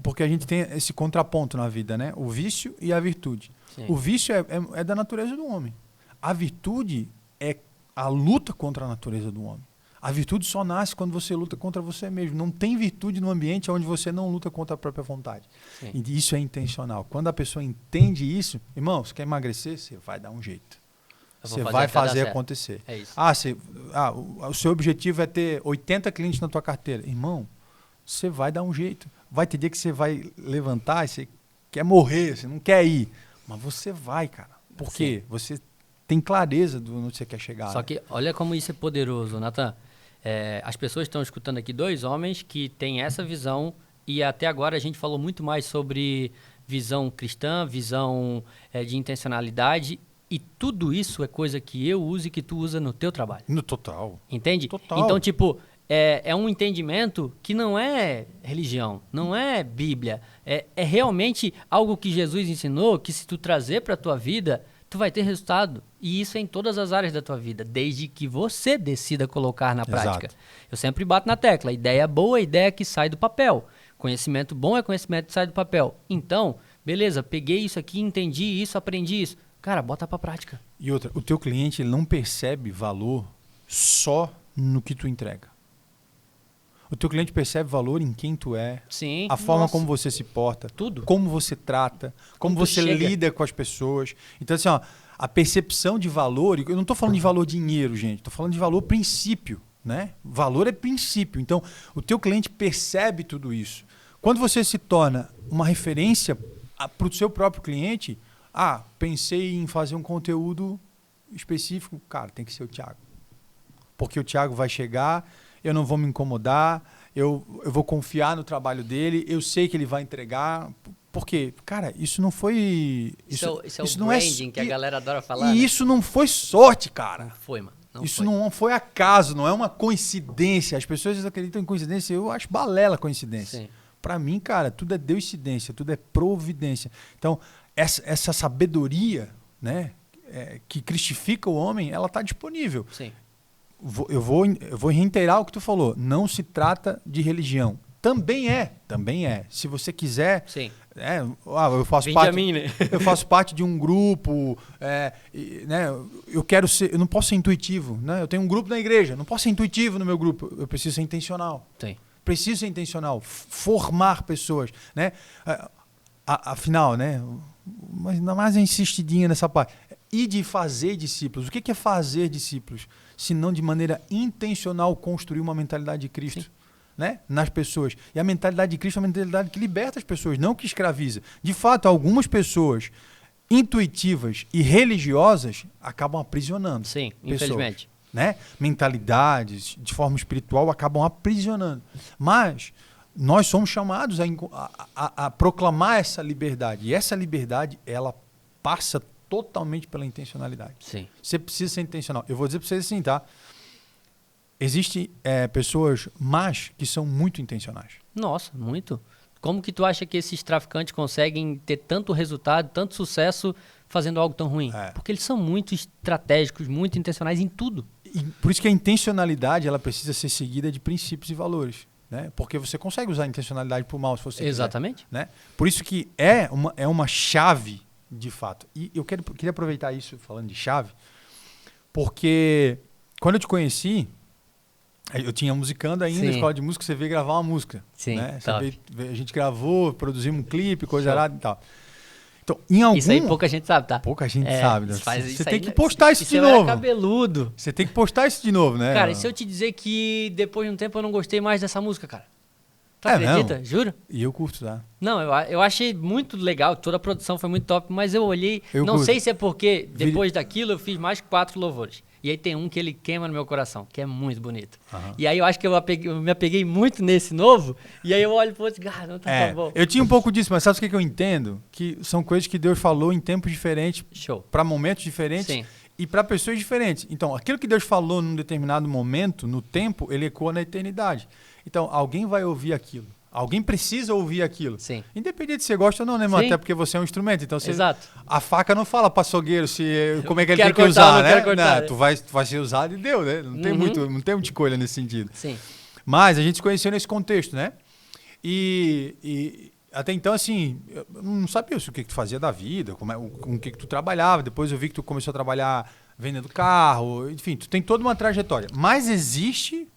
Porque a gente tem esse contraponto na vida, né? O vício e a virtude. Sim. O vício é da natureza do homem. A virtude é a luta contra a natureza do homem. A virtude só nasce quando você luta contra você mesmo. Não tem virtude no ambiente onde você não luta contra a própria vontade. Sim. E isso é intencional. Quando a pessoa entende isso, irmão, você quer emagrecer? Você vai dar um jeito. Você vai fazer acontecer. É isso. O seu objetivo é ter 80 clientes na tua carteira. Irmão, você vai dar um jeito. Vai ter dia que você vai levantar e você quer morrer, você não quer ir. Mas você vai, cara. Por quê? Você tem clareza de onde você quer chegar. Só que olha como isso é poderoso, Nathan. As pessoas estão escutando aqui dois homens que têm essa visão e até agora a gente falou muito mais sobre visão cristã, visão de intencionalidade e tudo isso é coisa que eu uso e que tu usa no teu trabalho. No total. Entende? Total. Então, tipo, é um entendimento que não é religião, não é Bíblia. É realmente algo que Jesus ensinou, que se tu trazer para a tua vida, tu vai ter resultado. E isso é em todas as áreas da tua vida, desde que você decida colocar na prática. Exato. Eu sempre bato na tecla, ideia boa é ideia que sai do papel. Conhecimento bom é conhecimento que sai do papel. Então, beleza, peguei isso aqui, entendi isso, aprendi isso. Cara, bota pra prática. E outra, o teu cliente ele não percebe valor só no que tu entrega. O teu cliente percebe valor em quem tu é, sim, a forma como você se porta, tudo, como você trata, como você lida com as pessoas. Então, assim, a percepção de valor, eu não estou falando de valor dinheiro, gente, estou falando de valor princípio, né? Valor é princípio. Então, o teu cliente percebe tudo isso. Quando você se torna uma referência para o seu próprio cliente, pensei em fazer um conteúdo específico, cara, tem que ser o Thiago. Porque o Thiago vai chegar, eu não vou me incomodar, eu vou confiar no trabalho dele, eu sei que ele vai entregar, Porque, cara, isso não foi... Isso é o não branding que a galera adora falar, E né? isso não foi sorte, cara. Não foi, mano. Isso não foi acaso, não é uma coincidência. As pessoas acreditam em coincidência, eu acho balela coincidência. Sim. Pra mim, cara, tudo é deuscidência, tudo é providência. Então, essa sabedoria, né, que cristifica o homem, ela tá disponível. Sim. Eu vou reiterar o que tu falou. Não se trata de religião. Também é. Se você quiser... Sim. Eu faço Vinde parte... a mim, né? Eu faço parte de um grupo, né? Eu não posso ser intuitivo, né? Eu tenho um grupo na igreja, não posso ser intuitivo no meu grupo. Eu preciso ser intencional. Sim. Preciso ser intencional, formar pessoas, né? Afinal, né? Mas ainda mais insistidinha nessa parte. E de fazer discípulos. O que é fazer discípulos? Se não de maneira intencional construir uma mentalidade de Cristo. Sim. Né? Nas pessoas. E a mentalidade de Cristo é uma mentalidade que liberta as pessoas, não que escraviza. De fato, algumas pessoas intuitivas e religiosas acabam aprisionando. Sim, pessoas, infelizmente. Né? Mentalidades, de forma espiritual, acabam aprisionando. Mas nós somos chamados a proclamar essa liberdade. E essa liberdade, ela passa totalmente pela intencionalidade. Sim. Você precisa ser intencional. Eu vou dizer para vocês assim, tá? Existem pessoas más que são muito intencionais. Nossa, muito. Como que tu acha que esses traficantes conseguem ter tanto resultado, tanto sucesso fazendo algo tão ruim? Porque eles são muito estratégicos, muito intencionais em tudo. E por isso que a intencionalidade ela precisa ser seguida de princípios e valores. Né? Porque você consegue usar a intencionalidade para o mal, se você Exatamente. quiser, né? Por isso que é uma chave, de fato. E eu queria aproveitar isso, falando de chave, porque quando eu te conheci... Eu tinha musicando ainda, na escola de música, você veio gravar uma música. Sim, né? A gente gravou, produzimos um clipe, coisa errada e tal. Então, isso aí pouca gente sabe, tá? Pouca gente sabe. Né? Você tem que postar isso de novo. novo. É cabeludo. Você tem que postar isso de novo, né? Cara, e se eu te dizer que depois de um tempo eu não gostei mais dessa música, cara? Tu acredita? Mesmo? Juro? E eu curto, tá? Não, eu achei muito legal, toda a produção foi muito top, mas eu olhei, não sei se é porque depois daquilo eu fiz mais 4 louvores. E aí tem um que ele queima no meu coração, que é muito bonito. Uhum. E aí eu acho que eu me apeguei muito nesse novo, e aí eu olho pro outro e digo, não tá bom. Eu tinha um pouco disso, mas sabe o que eu entendo? Que são coisas que Deus falou em tempos diferentes, para momentos diferentes. Sim. E para pessoas diferentes. Então, aquilo que Deus falou num determinado momento, no tempo, ele ecoa na eternidade. Então, alguém vai ouvir aquilo. Alguém precisa ouvir aquilo. Sim. Independente se você gosta ou não, né, mano? Até porque você é um instrumento. Então, Exato. A faca não fala para açougueiro como é que ele tem que usar, né? Não, tu vai ser usado e deu, né? Não tem muita escolha nesse sentido. Sim. Mas a gente se conheceu nesse contexto, né? E até então, assim, eu não sabia o que tu fazia da vida, com o que tu trabalhava. Depois eu vi que tu começou a trabalhar vendendo carro. Enfim, tu tem toda uma trajetória. Mas existe...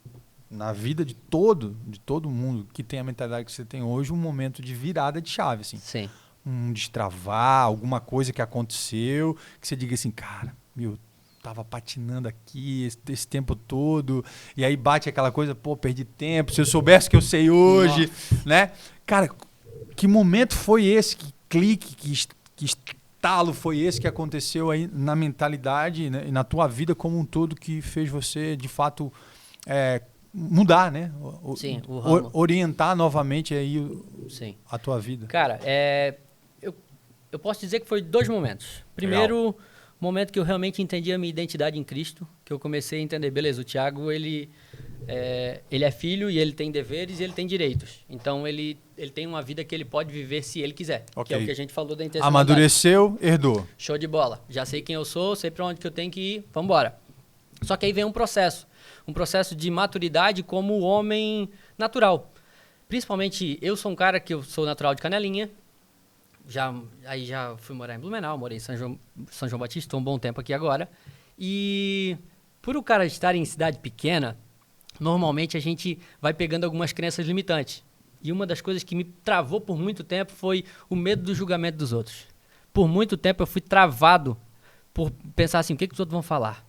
na vida de todo mundo que tem a mentalidade que você tem hoje, um momento de virada de chave, assim. Sim. Um destravar, alguma coisa que aconteceu, que você diga assim, cara, tava patinando aqui esse tempo todo, e aí bate aquela coisa, perdi tempo, se eu soubesse que eu sei hoje, né? Cara, que momento foi esse, que clique, que estalo foi esse que aconteceu aí na mentalidade, né, e na tua vida como um todo, que fez você, de fato, mudar, né? Sim, o ramo. Orientar novamente aí a tua vida. Cara, eu posso dizer que foi 2 momentos. Primeiro, momento que eu realmente entendi a minha identidade em Cristo, que eu comecei a entender, beleza, o Thiago, ele é filho e ele tem deveres e ele tem direitos. Então, ele tem uma vida que ele pode viver se ele quiser, que é o que a gente falou da intencionalidade. Amadureceu, herdou. Show de bola. Já sei quem eu sou, sei para onde que eu tenho que ir, vamos embora. Só que aí vem um processo de maturidade como homem natural. Principalmente, eu sou um cara que eu sou natural de Canelinha, já fui morar em Blumenau, morei em São João Batista, estou um bom tempo aqui agora, e por o cara estar em cidade pequena, normalmente a gente vai pegando algumas crenças limitantes. E uma das coisas que me travou por muito tempo foi o medo do julgamento dos outros. Por muito tempo eu fui travado por pensar assim, o que os outros vão falar?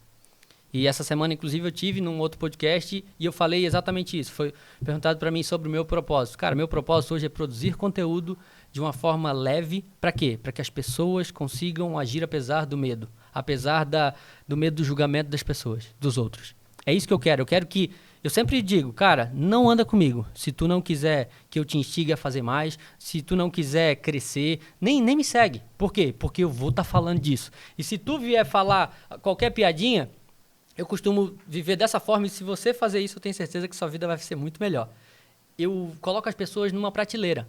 E essa semana, inclusive, eu tive num outro podcast e eu falei exatamente isso. Foi perguntado para mim sobre o meu propósito. Cara, meu propósito hoje é produzir conteúdo de uma forma leve. Para quê? Para que as pessoas consigam agir apesar do medo. Apesar do medo do julgamento das pessoas, dos outros. É isso que eu quero. Eu quero que Eu sempre digo, cara, não anda comigo. Se tu não quiser que eu te instigue a fazer mais, se tu não quiser crescer, nem me segue. Por quê? Porque eu vou estar falando disso. E se tu vier falar qualquer piadinha, eu costumo viver dessa forma e se você fazer isso, eu tenho certeza que sua vida vai ser muito melhor. Eu coloco as pessoas numa prateleira.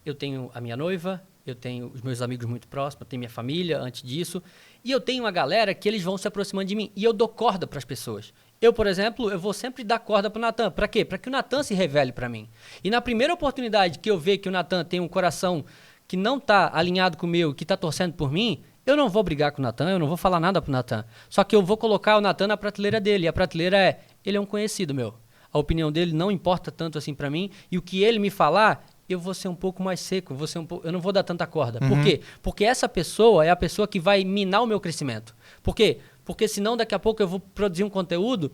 Eu tenho a minha noiva, eu tenho os meus amigos muito próximos, eu tenho minha família antes disso, e eu tenho uma galera que eles vão se aproximando de mim, e eu dou corda para as pessoas. Eu, por exemplo, eu vou sempre dar corda pro Natan. Para quê? Para que o Natan se revele para mim. E na primeira oportunidade que eu ver que o Natan tem um coração que não está alinhado com o meu, que está torcendo por mim, eu não vou brigar com o Natan, eu não vou falar nada pro Natan. Só que eu vou colocar o Natan na prateleira dele. E a prateleira é, ele é um conhecido meu. A opinião dele não importa tanto assim para mim. E o que ele me falar, eu vou ser um pouco mais seco. Eu não vou dar tanta corda. Por quê? Porque essa pessoa é a pessoa que vai minar o meu crescimento. Por quê? Porque senão daqui a pouco eu vou produzir um conteúdo,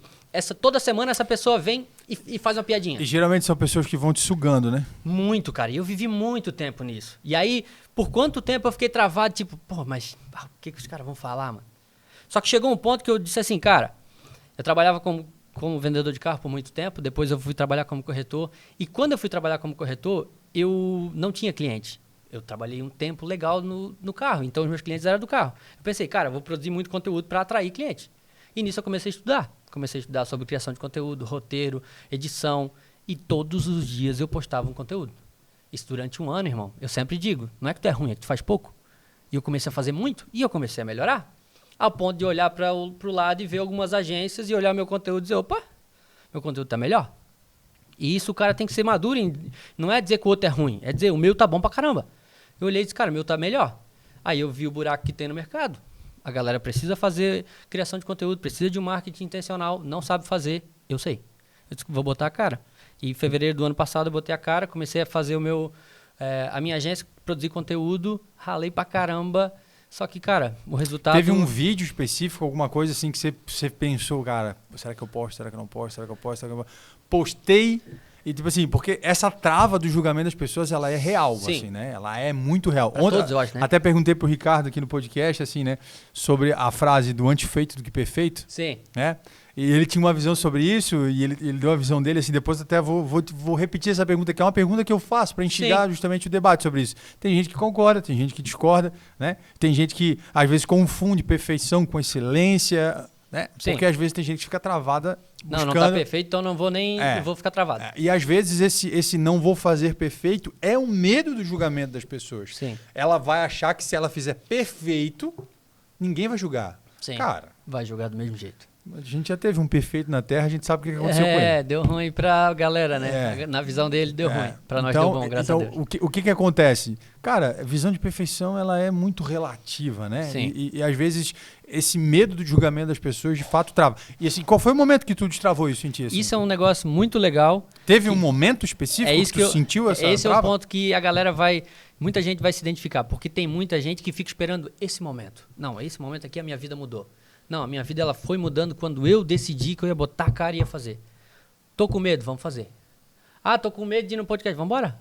toda semana essa pessoa vem e faz uma piadinha. E geralmente são pessoas que vão te sugando, né? Muito, cara. E eu vivi muito tempo nisso. E aí, por quanto tempo eu fiquei travado, tipo, pô, mas o que os caras vão falar, mano? Só que chegou um ponto que eu disse assim, cara, eu trabalhava como vendedor de carro por muito tempo, depois eu fui trabalhar como corretor. E quando eu fui trabalhar como corretor, eu não tinha cliente. Eu trabalhei um tempo legal no carro, então os meus clientes eram do carro. Eu pensei, cara, eu vou produzir muito conteúdo para atrair cliente. E nisso eu comecei a estudar. Comecei a estudar sobre criação de conteúdo, roteiro, edição. E todos os dias eu postava um conteúdo. Isso durante um ano, irmão. Eu sempre digo, não é que tu é ruim, é que tu faz pouco. E eu comecei a fazer muito e eu comecei a melhorar. Ao ponto de olhar para o lado e ver algumas agências e olhar meu conteúdo e dizer, opa, meu conteúdo tá melhor. E isso o cara tem que ser maduro. Não é dizer que o outro é ruim, é dizer, o meu tá bom pra caramba. Eu olhei e disse, cara, o meu tá melhor. Aí eu vi o buraco que tem no mercado. A galera precisa fazer criação de conteúdo, precisa de um marketing intencional, não sabe fazer, eu sei. Eu disse, vou botar a cara. E em fevereiro do ano passado eu botei a cara, comecei a fazer a minha agência, produzir conteúdo, ralei pra caramba. Só que, cara, o resultado... Teve um vídeo específico, alguma coisa assim que você pensou, cara, será que eu posto, será que eu não posto, será que eu posto, será que eu não posto? Postei... E tipo assim, porque essa trava do julgamento das pessoas, ela é real, Sim. assim, né? Ela é muito real. Pra todos, eu acho, né? Até perguntei pro Ricardo aqui no podcast, assim, né? Sobre a frase do antes feito do que perfeito. Sim. Né? E ele tinha uma visão sobre isso, e ele deu a visão dele, assim, depois até vou repetir essa pergunta, que é uma pergunta que eu faço para instigar justamente o debate sobre isso. Tem gente que concorda, tem gente que discorda, né? Tem gente que, às vezes, confunde perfeição com excelência, né? Sim. Porque, às vezes, tem gente que fica travada buscando... Não tá perfeito, então não vou nem... vou ficar travado. E, às vezes, esse não vou fazer perfeito é o medo do julgamento das pessoas. Sim. Ela vai achar que se ela fizer perfeito, ninguém vai julgar. Sim. Cara... Vai julgar do mesmo jeito. A gente já teve um perfeito na Terra, a gente sabe o que aconteceu com ele. Deu ruim pra galera, né? Na visão dele deu ruim. Pra nós deu bom, graças a Deus. O que acontece? Cara, a visão de perfeição ela é muito relativa, né? Sim. E às vezes esse medo do julgamento das pessoas de fato trava. E assim, qual foi o momento que tu destravou isso em ti? Assim? Isso é um negócio muito legal. Teve um momento específico que tu sentiu essa Esse trava? é o ponto que a galera muita gente vai se identificar, porque tem muita gente que fica esperando esse momento. Não, esse momento aqui a minha vida mudou. Não, a minha vida ela foi mudando quando eu decidi que eu ia botar a cara e ia fazer. Tô com medo, vamos fazer. Ah, tô com medo de ir no podcast, vamos embora?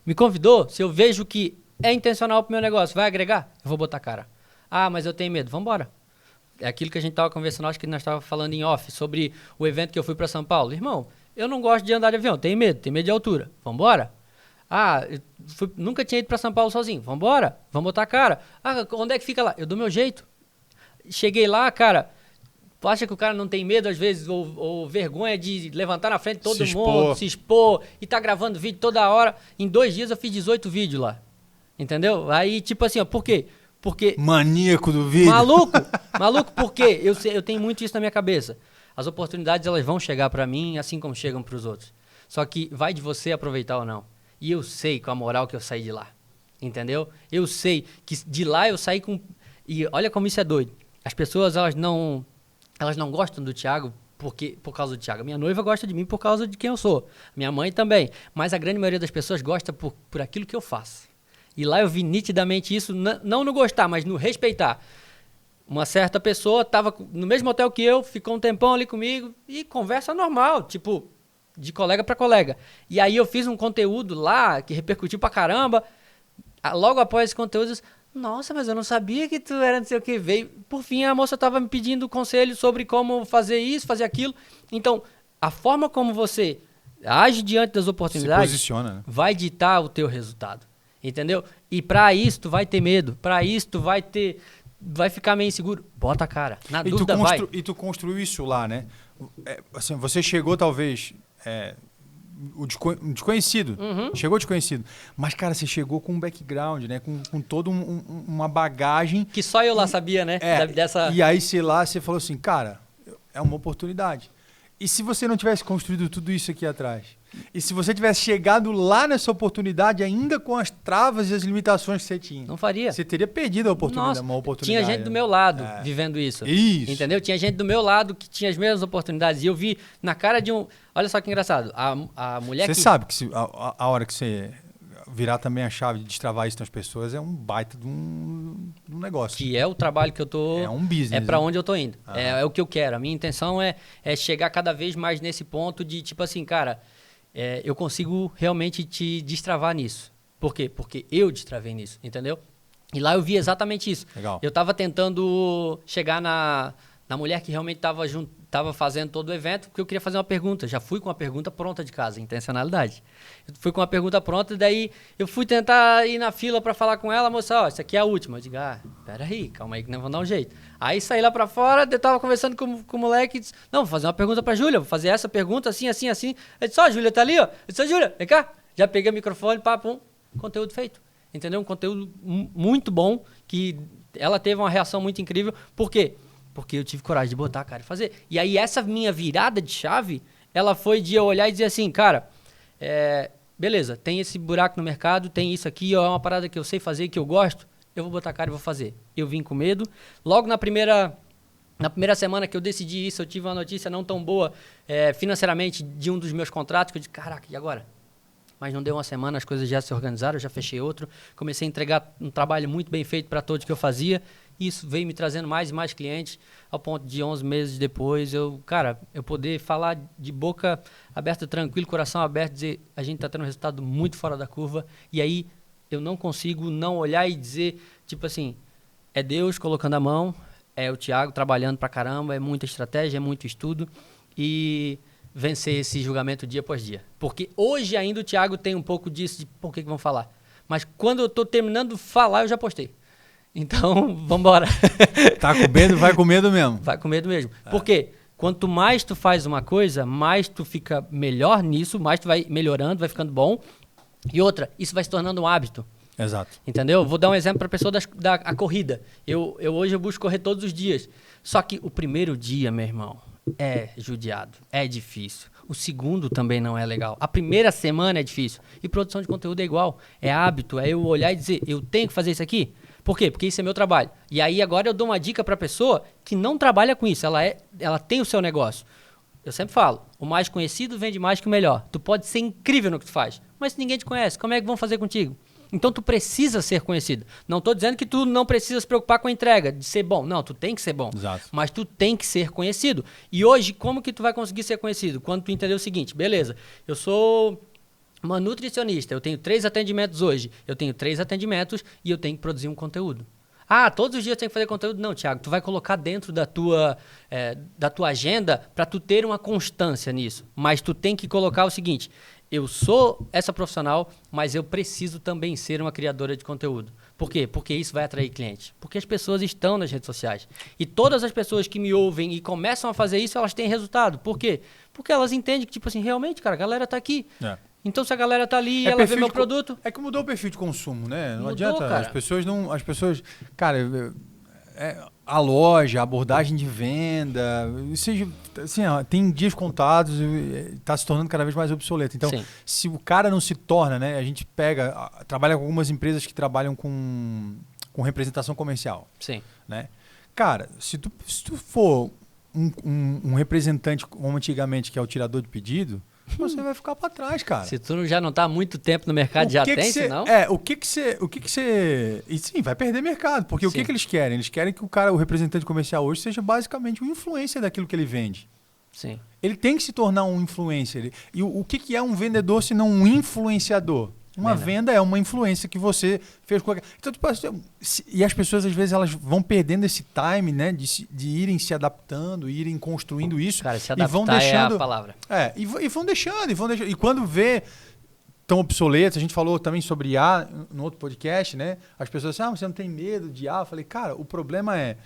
Me convidou, se eu vejo que é intencional pro meu negócio, vai agregar? Eu vou botar a cara. Ah, mas eu tenho medo, vamos embora. É aquilo que a gente tava conversando, acho que nós tava falando em off, sobre o evento que eu fui para São Paulo. Irmão, eu não gosto de andar de avião, tenho medo de altura, vamos embora? Ah, nunca tinha ido para São Paulo sozinho, vamos embora? Vamos botar a cara. Ah, onde é que fica lá? Eu dou meu jeito. Cheguei lá, cara, tu acha que o cara não tem medo às vezes, ou vergonha de levantar na frente de todo mundo, se expor, e tá gravando vídeo toda hora. Em 2 dias eu fiz 18 vídeos lá, entendeu? Aí, tipo assim, ó, por quê? Porque... Maníaco do vídeo. Maluco, por quê? Eu tenho muito isso na minha cabeça. As oportunidades, elas vão chegar pra mim, assim como chegam pros outros. Só que vai de você aproveitar ou não. E eu sei com a moral que eu saí de lá, entendeu? Eu sei que de lá eu saí com... E olha como isso é doido. As pessoas, elas não gostam do Thiago por causa do Thiago. Minha noiva gosta de mim por causa de quem eu sou. Minha mãe também. Mas a grande maioria das pessoas gosta por aquilo que eu faço. E lá eu vi nitidamente isso, não no gostar, mas no respeitar. Uma certa pessoa estava no mesmo hotel que eu, ficou um tempão ali comigo e conversa normal, tipo, de colega para colega. E aí eu fiz um conteúdo lá que repercutiu pra caramba. Logo após esse conteúdo, eu disse, nossa, mas eu não sabia que tu era não sei o que. Veio. Por fim, a moça estava me pedindo conselho sobre como fazer isso, fazer aquilo. Então, a forma como você age diante das Se oportunidades posiciona, né? vai ditar o teu resultado, entendeu? E para isso tu vai ter medo, para isso tu vai ficar meio inseguro, bota a cara, na dúvida vai. E tu construiu isso lá, né? Assim, você chegou talvez desconhecido, chegou desconhecido, mas cara, você chegou com um background, né? Com toda uma bagagem Que só eu lá sabia, né? Dessa... E aí, sei lá, você falou assim, cara, é uma oportunidade. E se você não tivesse construído tudo isso aqui atrás? E se você tivesse chegado lá nessa oportunidade ainda com as travas e as limitações que você tinha? Não faria. Você teria perdido a oportunidade, Nossa, uma oportunidade. tinha gente do meu lado vivendo isso. Isso. Entendeu? Tinha gente do meu lado que tinha as mesmas oportunidades. E eu vi na cara de um... Olha só que engraçado. A mulher Você que... sabe que a hora que você virar também a chave de destravar isso nas pessoas é um baita de um negócio. Que é o trabalho que eu tô... É um business. É para né? onde eu tô indo. É o que eu quero. A minha intenção é chegar cada vez mais nesse ponto de, tipo assim, cara, eu consigo realmente te destravar nisso. Por quê? Porque eu destravei nisso, entendeu? E lá eu vi exatamente isso. Legal. Eu tava tentando chegar na mulher que realmente tava fazendo todo o evento, porque eu queria fazer uma pergunta. Já fui com uma pergunta pronta de casa, intencionalidade. Eu fui com uma pergunta pronta, e daí eu fui tentar ir na fila para falar com ela, moça, ó, isso aqui é a última. Eu digo, peraí, calma aí que nós vamos dar um jeito. Aí saí lá para fora, eu tava conversando com o moleque, e disse, não, vou fazer uma pergunta pra Júlia, vou fazer essa pergunta assim, assim, assim. Ele disse, ó, a Júlia tá ali, ó. Eu disse, Júlia, vem cá. Já peguei o microfone, pum, conteúdo feito. Entendeu? Um conteúdo muito bom, que ela teve uma reação muito incrível. Por quê? Porque eu tive coragem de botar a cara e fazer. E aí essa minha virada de chave, ela foi de eu olhar e dizer assim, cara, beleza, tem esse buraco no mercado, tem isso aqui, ó, é uma parada que eu sei fazer, que eu gosto, eu vou botar a cara e vou fazer. Eu vim com medo. Logo na primeira semana que eu decidi isso, eu tive uma notícia não tão boa financeiramente de um dos meus contratos, que eu disse, caraca, e agora? Mas não deu uma semana, as coisas já se organizaram, eu já fechei outro. Comecei a entregar um trabalho muito bem feito para todos que eu fazia. Isso veio me trazendo mais e mais clientes, ao ponto de 11 meses depois, eu poder falar de boca aberta, tranquilo, coração aberto, dizer, a gente está tendo um resultado muito fora da curva. E aí eu não consigo não olhar e dizer, tipo assim, é Deus colocando a mão, é o Thiago trabalhando pra caramba, é muita estratégia, é muito estudo. E vencer esse julgamento dia após dia. Porque hoje ainda o Thiago tem um pouco disso, de por que vão falar. Mas quando eu estou terminando de falar, eu já postei. Então, vambora. Tá com medo, vai com medo mesmo. Vai com medo mesmo. Por quê? Quanto mais tu faz uma coisa, mais tu fica melhor nisso, mais tu vai melhorando, vai ficando bom. E outra, isso vai se tornando um hábito. Exato. Entendeu? Vou dar um exemplo para a pessoa da corrida. Hoje eu busco correr todos os dias. Só que o primeiro dia, meu irmão, é judiado, é difícil. O segundo também não é legal. A primeira semana é difícil. E produção de conteúdo é igual. É hábito, é eu olhar e dizer, eu tenho que fazer isso aqui? Por quê? Porque isso é meu trabalho. E aí agora eu dou uma dica para a pessoa que não trabalha com isso. Ela tem o seu negócio. Eu sempre falo, o mais conhecido vende mais que o melhor. Tu pode ser incrível no que tu faz, mas se ninguém te conhece, como é que vão fazer contigo? Então tu precisa ser conhecido. Não estou dizendo que tu não precisa se preocupar com a entrega, de ser bom. Não, tu tem que ser bom. Exato. Mas tu tem que ser conhecido. E hoje, como que tu vai conseguir ser conhecido? Quando tu entender o seguinte, beleza, eu sou uma nutricionista, eu tenho 3 atendimentos hoje. Eu tenho 3 atendimentos e eu tenho que produzir um conteúdo. Todos os dias tem que fazer conteúdo? Não, Thiago, tu vai colocar dentro da tua agenda para tu ter uma constância nisso. Mas tu tem que colocar o seguinte, eu sou essa profissional, mas eu preciso também ser uma criadora de conteúdo. Por quê? Porque isso vai atrair clientes. Porque as pessoas estão nas redes sociais. E todas as pessoas que me ouvem e começam a fazer isso, elas têm resultado. Por quê? Porque elas entendem que, tipo assim, realmente, cara, a galera tá aqui. Então, se a galera tá ali e ela vê meu produto... É que mudou o perfil de consumo, né? Não Mudou, adianta. cara. As pessoas... Cara, a loja, a abordagem de venda... Seja, assim, tem dias contados e está se tornando cada vez mais obsoleto. Então, Sim. se o cara não se torna, né? A gente trabalha com algumas empresas que trabalham com representação comercial. Sim. Né? Cara, se tu for um representante, como antigamente, que é o tirador de pedido... Você vai ficar para trás, cara. Se tu já não tá há muito tempo no mercado, já tem, senão... O que que você... E sim, vai perder mercado. Porque o que eles querem? Eles querem que o representante comercial hoje seja basicamente um influencer daquilo que ele vende. Sim. Ele tem que se tornar um influencer. E o que é um vendedor se não um influenciador? Uma venda é uma influência que você fez com... Então, tipo, e as pessoas, às vezes, elas vão perdendo esse time, né? De irem se adaptando, irem construindo isso. Cara, se adaptar e vão deixando, é a palavra. e vão deixando. E quando vê tão obsoletos, a gente falou também sobre IA no outro podcast, né? As pessoas dizem, você não tem medo de IA? Eu falei, cara, o problema é,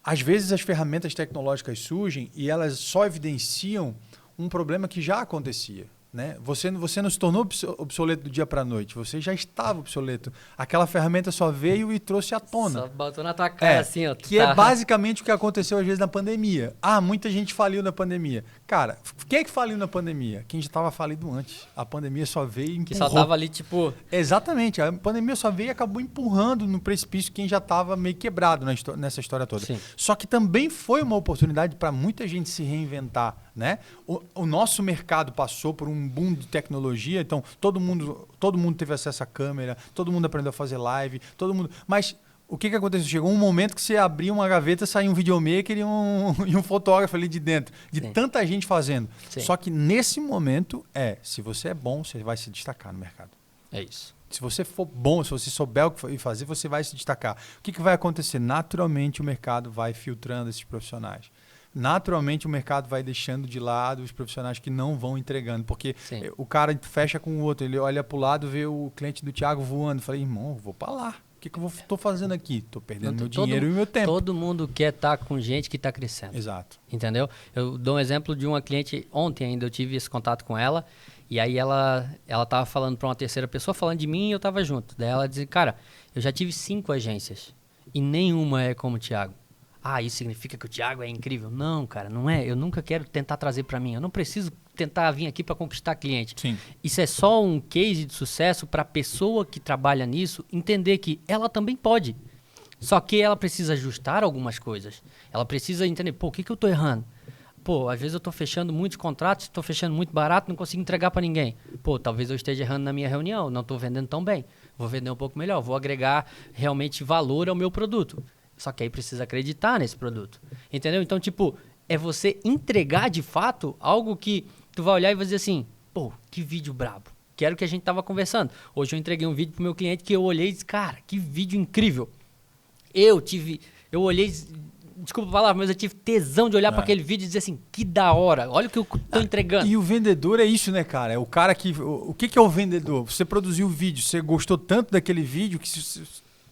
às vezes as ferramentas tecnológicas surgem e elas só evidenciam um problema que já acontecia. Né? Você não se tornou obsoleto do dia para a noite, você já estava obsoleto. Aquela ferramenta só veio e trouxe à tona. Só botou na tua cara assim, ó. Que é basicamente o que aconteceu às vezes na pandemia. Muita gente faliu na pandemia. Cara, quem é que faliu na pandemia? Quem já estava falido antes. A pandemia só veio e empurrou. Que só tava ali, tipo... Exatamente. A pandemia só veio e acabou empurrando no precipício quem já estava meio quebrado nessa história toda. Sim. Só que também foi uma oportunidade para muita gente se reinventar. Né? O nosso mercado passou por um boom de tecnologia, então todo mundo teve acesso à câmera, todo mundo aprendeu a fazer live, todo mundo. Mas o que aconteceu? Chegou um momento que você abria uma gaveta, saía um videomaker e um fotógrafo ali de dentro, de tanta gente fazendo. Sim. Só que nesse momento se você é bom, você vai se destacar no mercado. É isso. Se você for bom, se você souber o que fazer, você vai se destacar. O que vai acontecer? Naturalmente o mercado vai filtrando esses profissionais. Naturalmente o mercado vai deixando de lado os profissionais que não vão entregando, porque o cara fecha com o outro, ele olha para o lado, vê o cliente do Thiago voando, fala, irmão, vou para lá, o que eu estou fazendo aqui? Estou perdendo meu dinheiro e meu tempo. Todo mundo quer estar com gente que está crescendo. Exato. Entendeu? Eu dou um exemplo de uma cliente, ontem ainda eu tive esse contato com ela, e aí ela estava falando para uma terceira pessoa, falando de mim e eu estava junto. Daí ela dizia, cara, eu já tive 5 agências e nenhuma é como o Thiago. Isso significa que o Thiago é incrível. Não, cara, não é. Eu nunca quero tentar trazer para mim. Eu não preciso tentar vir aqui para conquistar cliente. Sim. Isso é só um case de sucesso para a pessoa que trabalha nisso entender que ela também pode. Só que ela precisa ajustar algumas coisas. Ela precisa entender, o que eu estou errando? Às vezes eu estou fechando muitos contratos, estou fechando muito barato, não consigo entregar para ninguém. Talvez eu esteja errando na minha reunião, não estou vendendo tão bem. Vou vender um pouco melhor, vou agregar realmente valor ao meu produto. Só que aí precisa acreditar nesse produto. Entendeu? Então, é você entregar de fato algo que tu vai olhar e vai dizer assim, que vídeo brabo. Que era o que a gente tava conversando. Hoje eu entreguei um vídeo pro meu cliente que eu olhei e disse, cara, que vídeo incrível. Eu olhei, desculpa a palavra, mas eu tive tesão de olhar para aquele vídeo e dizer assim, que da hora, olha o que eu tô entregando. E o vendedor é isso, né, cara? É o cara que... O que é o vendedor? Você produziu o vídeo, você gostou tanto daquele vídeo que...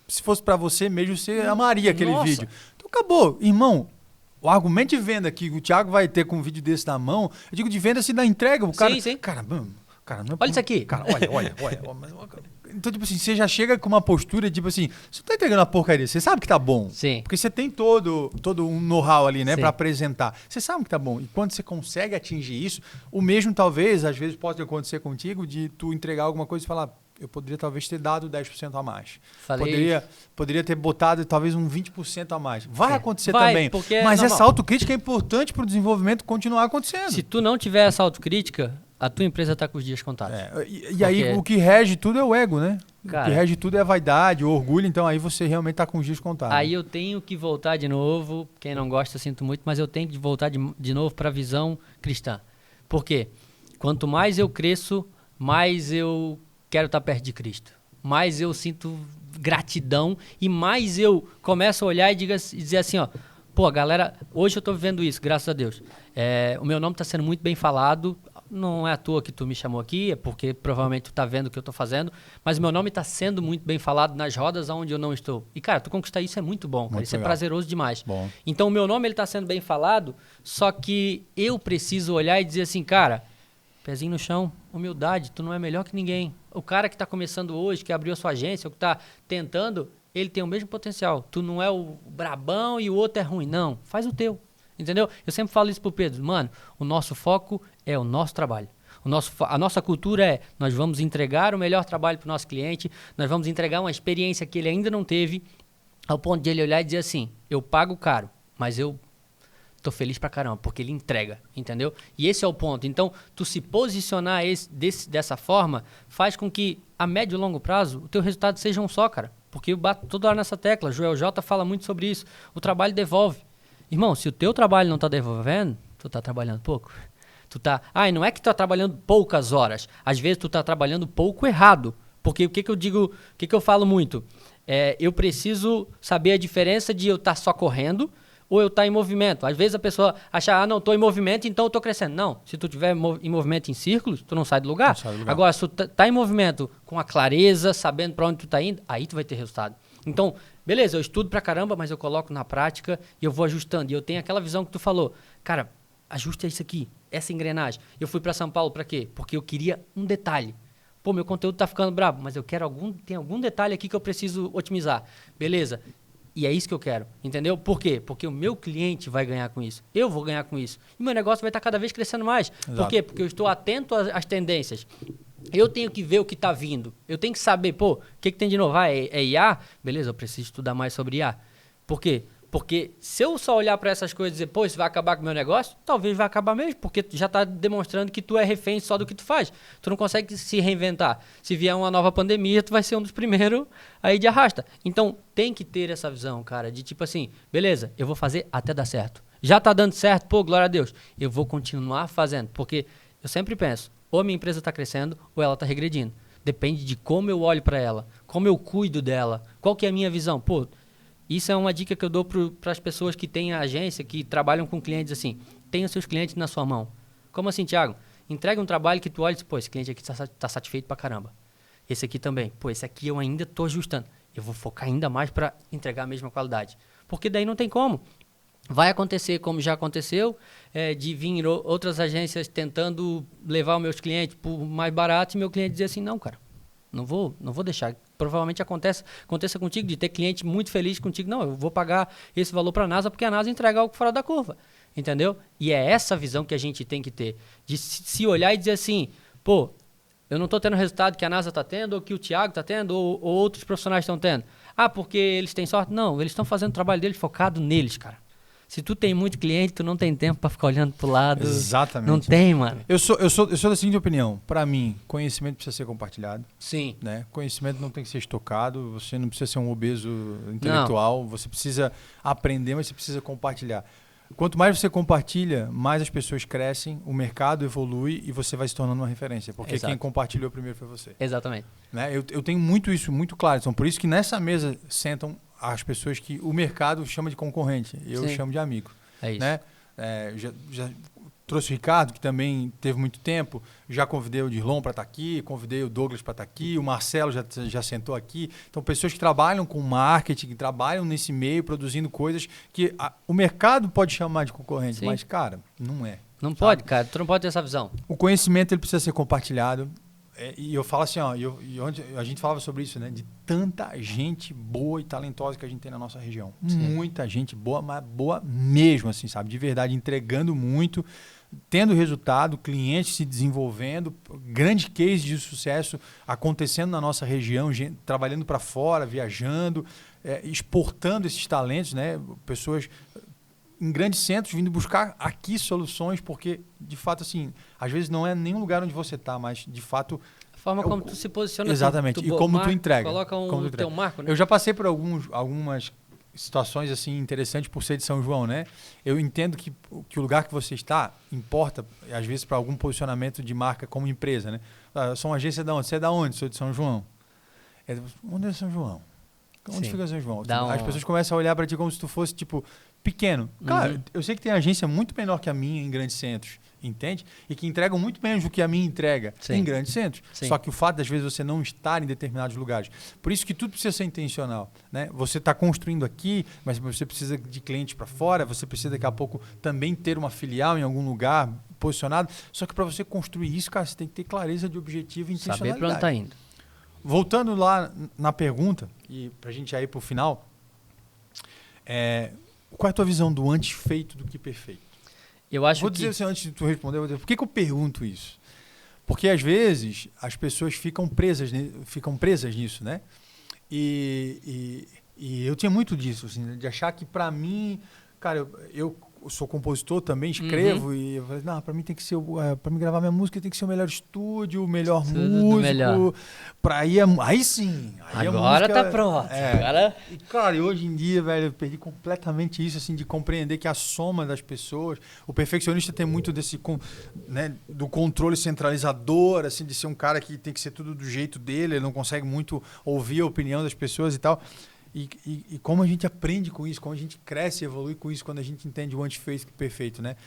Se fosse para você mesmo, você amaria aquele vídeo. Então acabou. Irmão, o argumento de venda que o Thiago vai ter com um vídeo desse na mão, eu digo de venda se dá entrega. O cara, sim. Cara, não é, olha isso aqui. Cara, olha. Então, tipo assim, você já chega com uma postura, tipo assim, você não tá entregando uma porcaria, você sabe que tá bom. Sim. Porque você tem todo um know-how ali, né, para apresentar. Você sabe que tá bom. E quando você consegue atingir isso, o mesmo talvez, às vezes pode acontecer contigo, de tu entregar alguma coisa e falar... Eu poderia talvez ter dado 10% a mais. Poderia ter botado talvez um 20% a mais. Vai acontecer também. Mas essa autocrítica é importante para o desenvolvimento continuar acontecendo. Se tu não tiver essa autocrítica, a tua empresa está com os dias contados. E aí o que rege tudo é o ego, né? Cara, o que rege tudo é a vaidade, o orgulho. Então aí você realmente está com os dias contados. Aí eu tenho que voltar de novo. Quem não gosta, sinto muito. Mas eu tenho que voltar de novo para a visão cristã. Por quê? Quanto mais eu cresço, mais eu... quero estar perto de Cristo, mais eu sinto gratidão e mais eu começo a olhar e dizer assim, galera, hoje eu estou vivendo isso, graças a Deus. O meu nome está sendo muito bem falado, não é à toa que tu me chamou aqui, é porque provavelmente tu está vendo o que eu estou fazendo, mas o meu nome está sendo muito bem falado nas rodas onde eu não estou. E, cara, tu conquistar isso é muito bom, cara, isso legal. É prazeroso demais. Bom. Então, o meu nome está sendo bem falado, só que eu preciso olhar e dizer assim, cara, pezinho no chão, humildade, tu não é melhor que ninguém. O cara que está começando hoje, que abriu a sua agência, ou que está tentando, ele tem o mesmo potencial. Tu não é o brabão e o outro é ruim. Não, faz o teu. Entendeu? Eu sempre falo isso pro Pedro. Mano, o nosso foco é o nosso trabalho. A nossa cultura é, nós vamos entregar o melhor trabalho pro nosso cliente, nós vamos entregar uma experiência que ele ainda não teve, ao ponto de ele olhar e dizer assim, eu pago caro, mas eu tô feliz pra caramba, porque ele entrega, entendeu? E esse é o ponto. Então, tu se posicionar dessa forma faz com que, a médio e longo prazo, o teu resultado seja um só, cara. Porque eu bato toda hora nessa tecla. Joel J fala muito sobre isso. O trabalho devolve. Irmão, se o teu trabalho não tá devolvendo, tu tá trabalhando pouco. E não é que tu tá trabalhando poucas horas. Às vezes tu tá trabalhando pouco errado. Porque o que eu digo, o que eu falo muito? Eu preciso saber a diferença de eu estar só correndo ou eu estar em movimento. Às vezes a pessoa acha, não, estou em movimento, então eu estou crescendo. Não, se tu estiver em movimento em círculos, tu não sai do lugar. Não sai do lugar. Agora, se tu tá em movimento com a clareza, sabendo para onde tu tá indo, aí tu vai ter resultado. Então, beleza, eu estudo pra caramba, mas eu coloco na prática e eu vou ajustando. E eu tenho aquela visão que tu falou. Cara, ajusta isso aqui, essa engrenagem. Eu fui para São Paulo para quê? Porque eu queria um detalhe. Pô, meu conteúdo tá ficando brabo, mas eu quero tem algum detalhe aqui que eu preciso otimizar. Beleza. E é isso que eu quero, entendeu? Por quê? Porque o meu cliente vai ganhar com isso. Eu vou ganhar com isso. E o meu negócio vai estar cada vez crescendo mais. Exato. Por quê? Porque eu estou atento às tendências. Eu tenho que ver o que está vindo. Eu tenho que saber, pô, o que tem de novo? É IA? Beleza, eu preciso estudar mais sobre IA. Por quê? Porque se eu só olhar para essas coisas e dizer, pô, isso vai acabar com o meu negócio, talvez vai acabar mesmo, porque tu já está demonstrando que tu é refém só do que tu faz. Tu não consegue se reinventar. Se vier uma nova pandemia, tu vai ser um dos primeiros aí de arrasta. Então, tem que ter essa visão, cara, de tipo assim, beleza, eu vou fazer até dar certo. Já está dando certo, pô, glória a Deus. Eu vou continuar fazendo, porque eu sempre penso, ou a minha empresa está crescendo, ou ela está regredindo. Depende de como eu olho para ela, como eu cuido dela, qual que é a minha visão. Pô, isso é uma dica que eu dou para as pessoas que têm a agência, que trabalham com clientes assim. Tenha seus clientes na sua mão. Como assim, Thiago? Entrega um trabalho que tu olha e diz, pô, esse cliente aqui está satisfeito pra caramba. Esse aqui também. Pô, esse aqui eu ainda estou ajustando. Eu vou focar ainda mais para entregar a mesma qualidade. Porque daí não tem como. Vai acontecer como já aconteceu, de vir outras agências tentando levar os meus clientes por mais barato e meu cliente dizer assim, não, cara, não vou deixar. Provavelmente aconteça contigo, de ter cliente muito feliz contigo. Não, eu vou pagar esse valor para a NASA porque a NASA entrega algo fora da curva. Entendeu? E é essa visão que a gente tem que ter. De se olhar e dizer assim, pô, eu não estou tendo o resultado que a NASA está tendo, ou que o Thiago está tendo, ou outros profissionais estão tendo. Ah, porque eles têm sorte? Não, eles estão fazendo o trabalho deles focado neles, cara. Se tu tem muito cliente, tu não tem tempo para ficar olhando pro lado. Exatamente. Não tem, mano. Eu sou da seguinte opinião. Para mim, conhecimento precisa ser compartilhado. Sim. Né? Conhecimento não tem que ser estocado. Você não precisa ser um obeso intelectual. Não. Você precisa aprender, mas você precisa compartilhar. Quanto mais você compartilha, mais as pessoas crescem, o mercado evolui e você vai se tornando uma referência. Porque Exato. Quem compartilhou primeiro foi você. Exatamente. Né? Eu tenho muito isso, muito claro. Então, por isso que nessa mesa sentam as pessoas que o mercado chama de concorrente. Eu Sim. chamo de amigo. É isso. Né? Já trouxe o Ricardo, que também teve muito tempo. Já convidei o Dirlon para estar aqui, convidei o Douglas para estar aqui, o Marcelo já sentou aqui. Então, pessoas que trabalham com marketing, que trabalham nesse meio, produzindo coisas que o mercado pode chamar de concorrente, Sim. mas, cara, não é. Não sabe? Pode, cara. Tu não pode ter essa visão. O conhecimento ele precisa ser compartilhado. E eu falo assim, ó, onde a gente falava sobre isso, né? De tanta gente boa e talentosa que a gente tem na nossa região. Sim. Muita gente boa, mas boa mesmo, assim, sabe? De verdade, entregando muito, tendo resultado, clientes se desenvolvendo, grande case de sucesso acontecendo na nossa região, gente, trabalhando para fora, viajando, exportando esses talentos, né? Pessoas em grandes centros vindo buscar aqui soluções, porque, de fato, assim, às vezes não é nem um lugar onde você está, mas, de fato... A forma como tu se posiciona. Exatamente, e como tu entrega. Coloca o teu marco, né? Eu já passei por algumas situações, assim, interessantes por ser de São João, né? Eu entendo que o lugar que você está importa, às vezes, para algum posicionamento de marca como empresa, né? Eu sou uma agência de onde? Você é da onde? Sou de São João. Onde é São João? Onde Sim. fica São João? As pessoas começam a olhar para ti como se tu fosse, tipo... pequeno. Claro, eu sei que tem agência muito menor que a minha em grandes centros, entende? E que entregam muito menos do que a minha entrega Sim. em grandes centros. Sim. Só que o fato, às vezes, você não estar em determinados lugares. Por isso que tudo precisa ser intencional. Né? Você está construindo aqui, mas você precisa de clientes para fora, você precisa daqui a pouco também ter uma filial em algum lugar posicionado. Só que para você construir isso, cara, você tem que ter clareza de objetivo e intencionalidade. Saber para onde está indo. Voltando lá na pergunta, e para a gente ir para o final, qual é a tua visão do antes feito do que perfeito? Eu acho vou dizer assim, antes de tu responder, por que eu pergunto isso? Porque às vezes as pessoas ficam presas nisso, né? E eu tinha muito disso, assim, de achar que para mim, cara, eu sou compositor também, escrevo, e eu falei, não, pra mim tem que ser, pra mim gravar minha música tem que ser o melhor estúdio, o melhor Tudo músico, melhor. Pra ir, aí sim. Aí Agora a música, tá pronto. É. Agora... E, cara, e hoje em dia, velho, eu perdi completamente isso, assim, de compreender que a soma das pessoas, o perfeccionista tem muito desse, né, do controle centralizador, assim, de ser um cara que tem que ser tudo do jeito dele, ele não consegue muito ouvir a opinião das pessoas e tal. E como a gente aprende com isso, como a gente cresce e evolui com isso quando a gente entende o antifeito e o perfeito, né?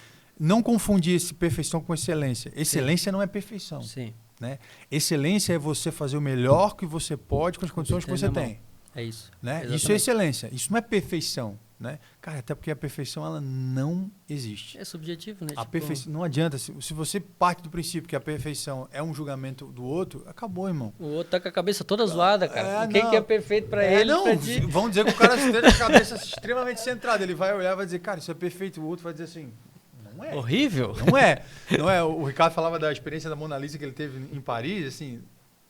Não confundir esse perfeição com excelência. Excelência não é perfeição. Sim. Né? Excelência é você fazer o melhor que você pode com as condições que você tem. É isso. Né? Isso é excelência. Isso não é perfeição. Né? Cara, até porque a perfeição ela não existe. É subjetivo, né? A perfeição, não adianta. Se você parte do princípio que a perfeição é um julgamento do outro, acabou, irmão. O outro tá com a cabeça toda zoada, cara. Quem não. que é perfeito pra ele? Não, pra ti? vão dizer que o cara esteja com a cabeça extremamente centrada. Ele vai olhar e vai dizer, cara, isso é perfeito. O outro vai dizer assim, não é. Horrível. Não é. Não é. O Ricardo falava da experiência da Mona Lisa que ele teve em Paris. Assim,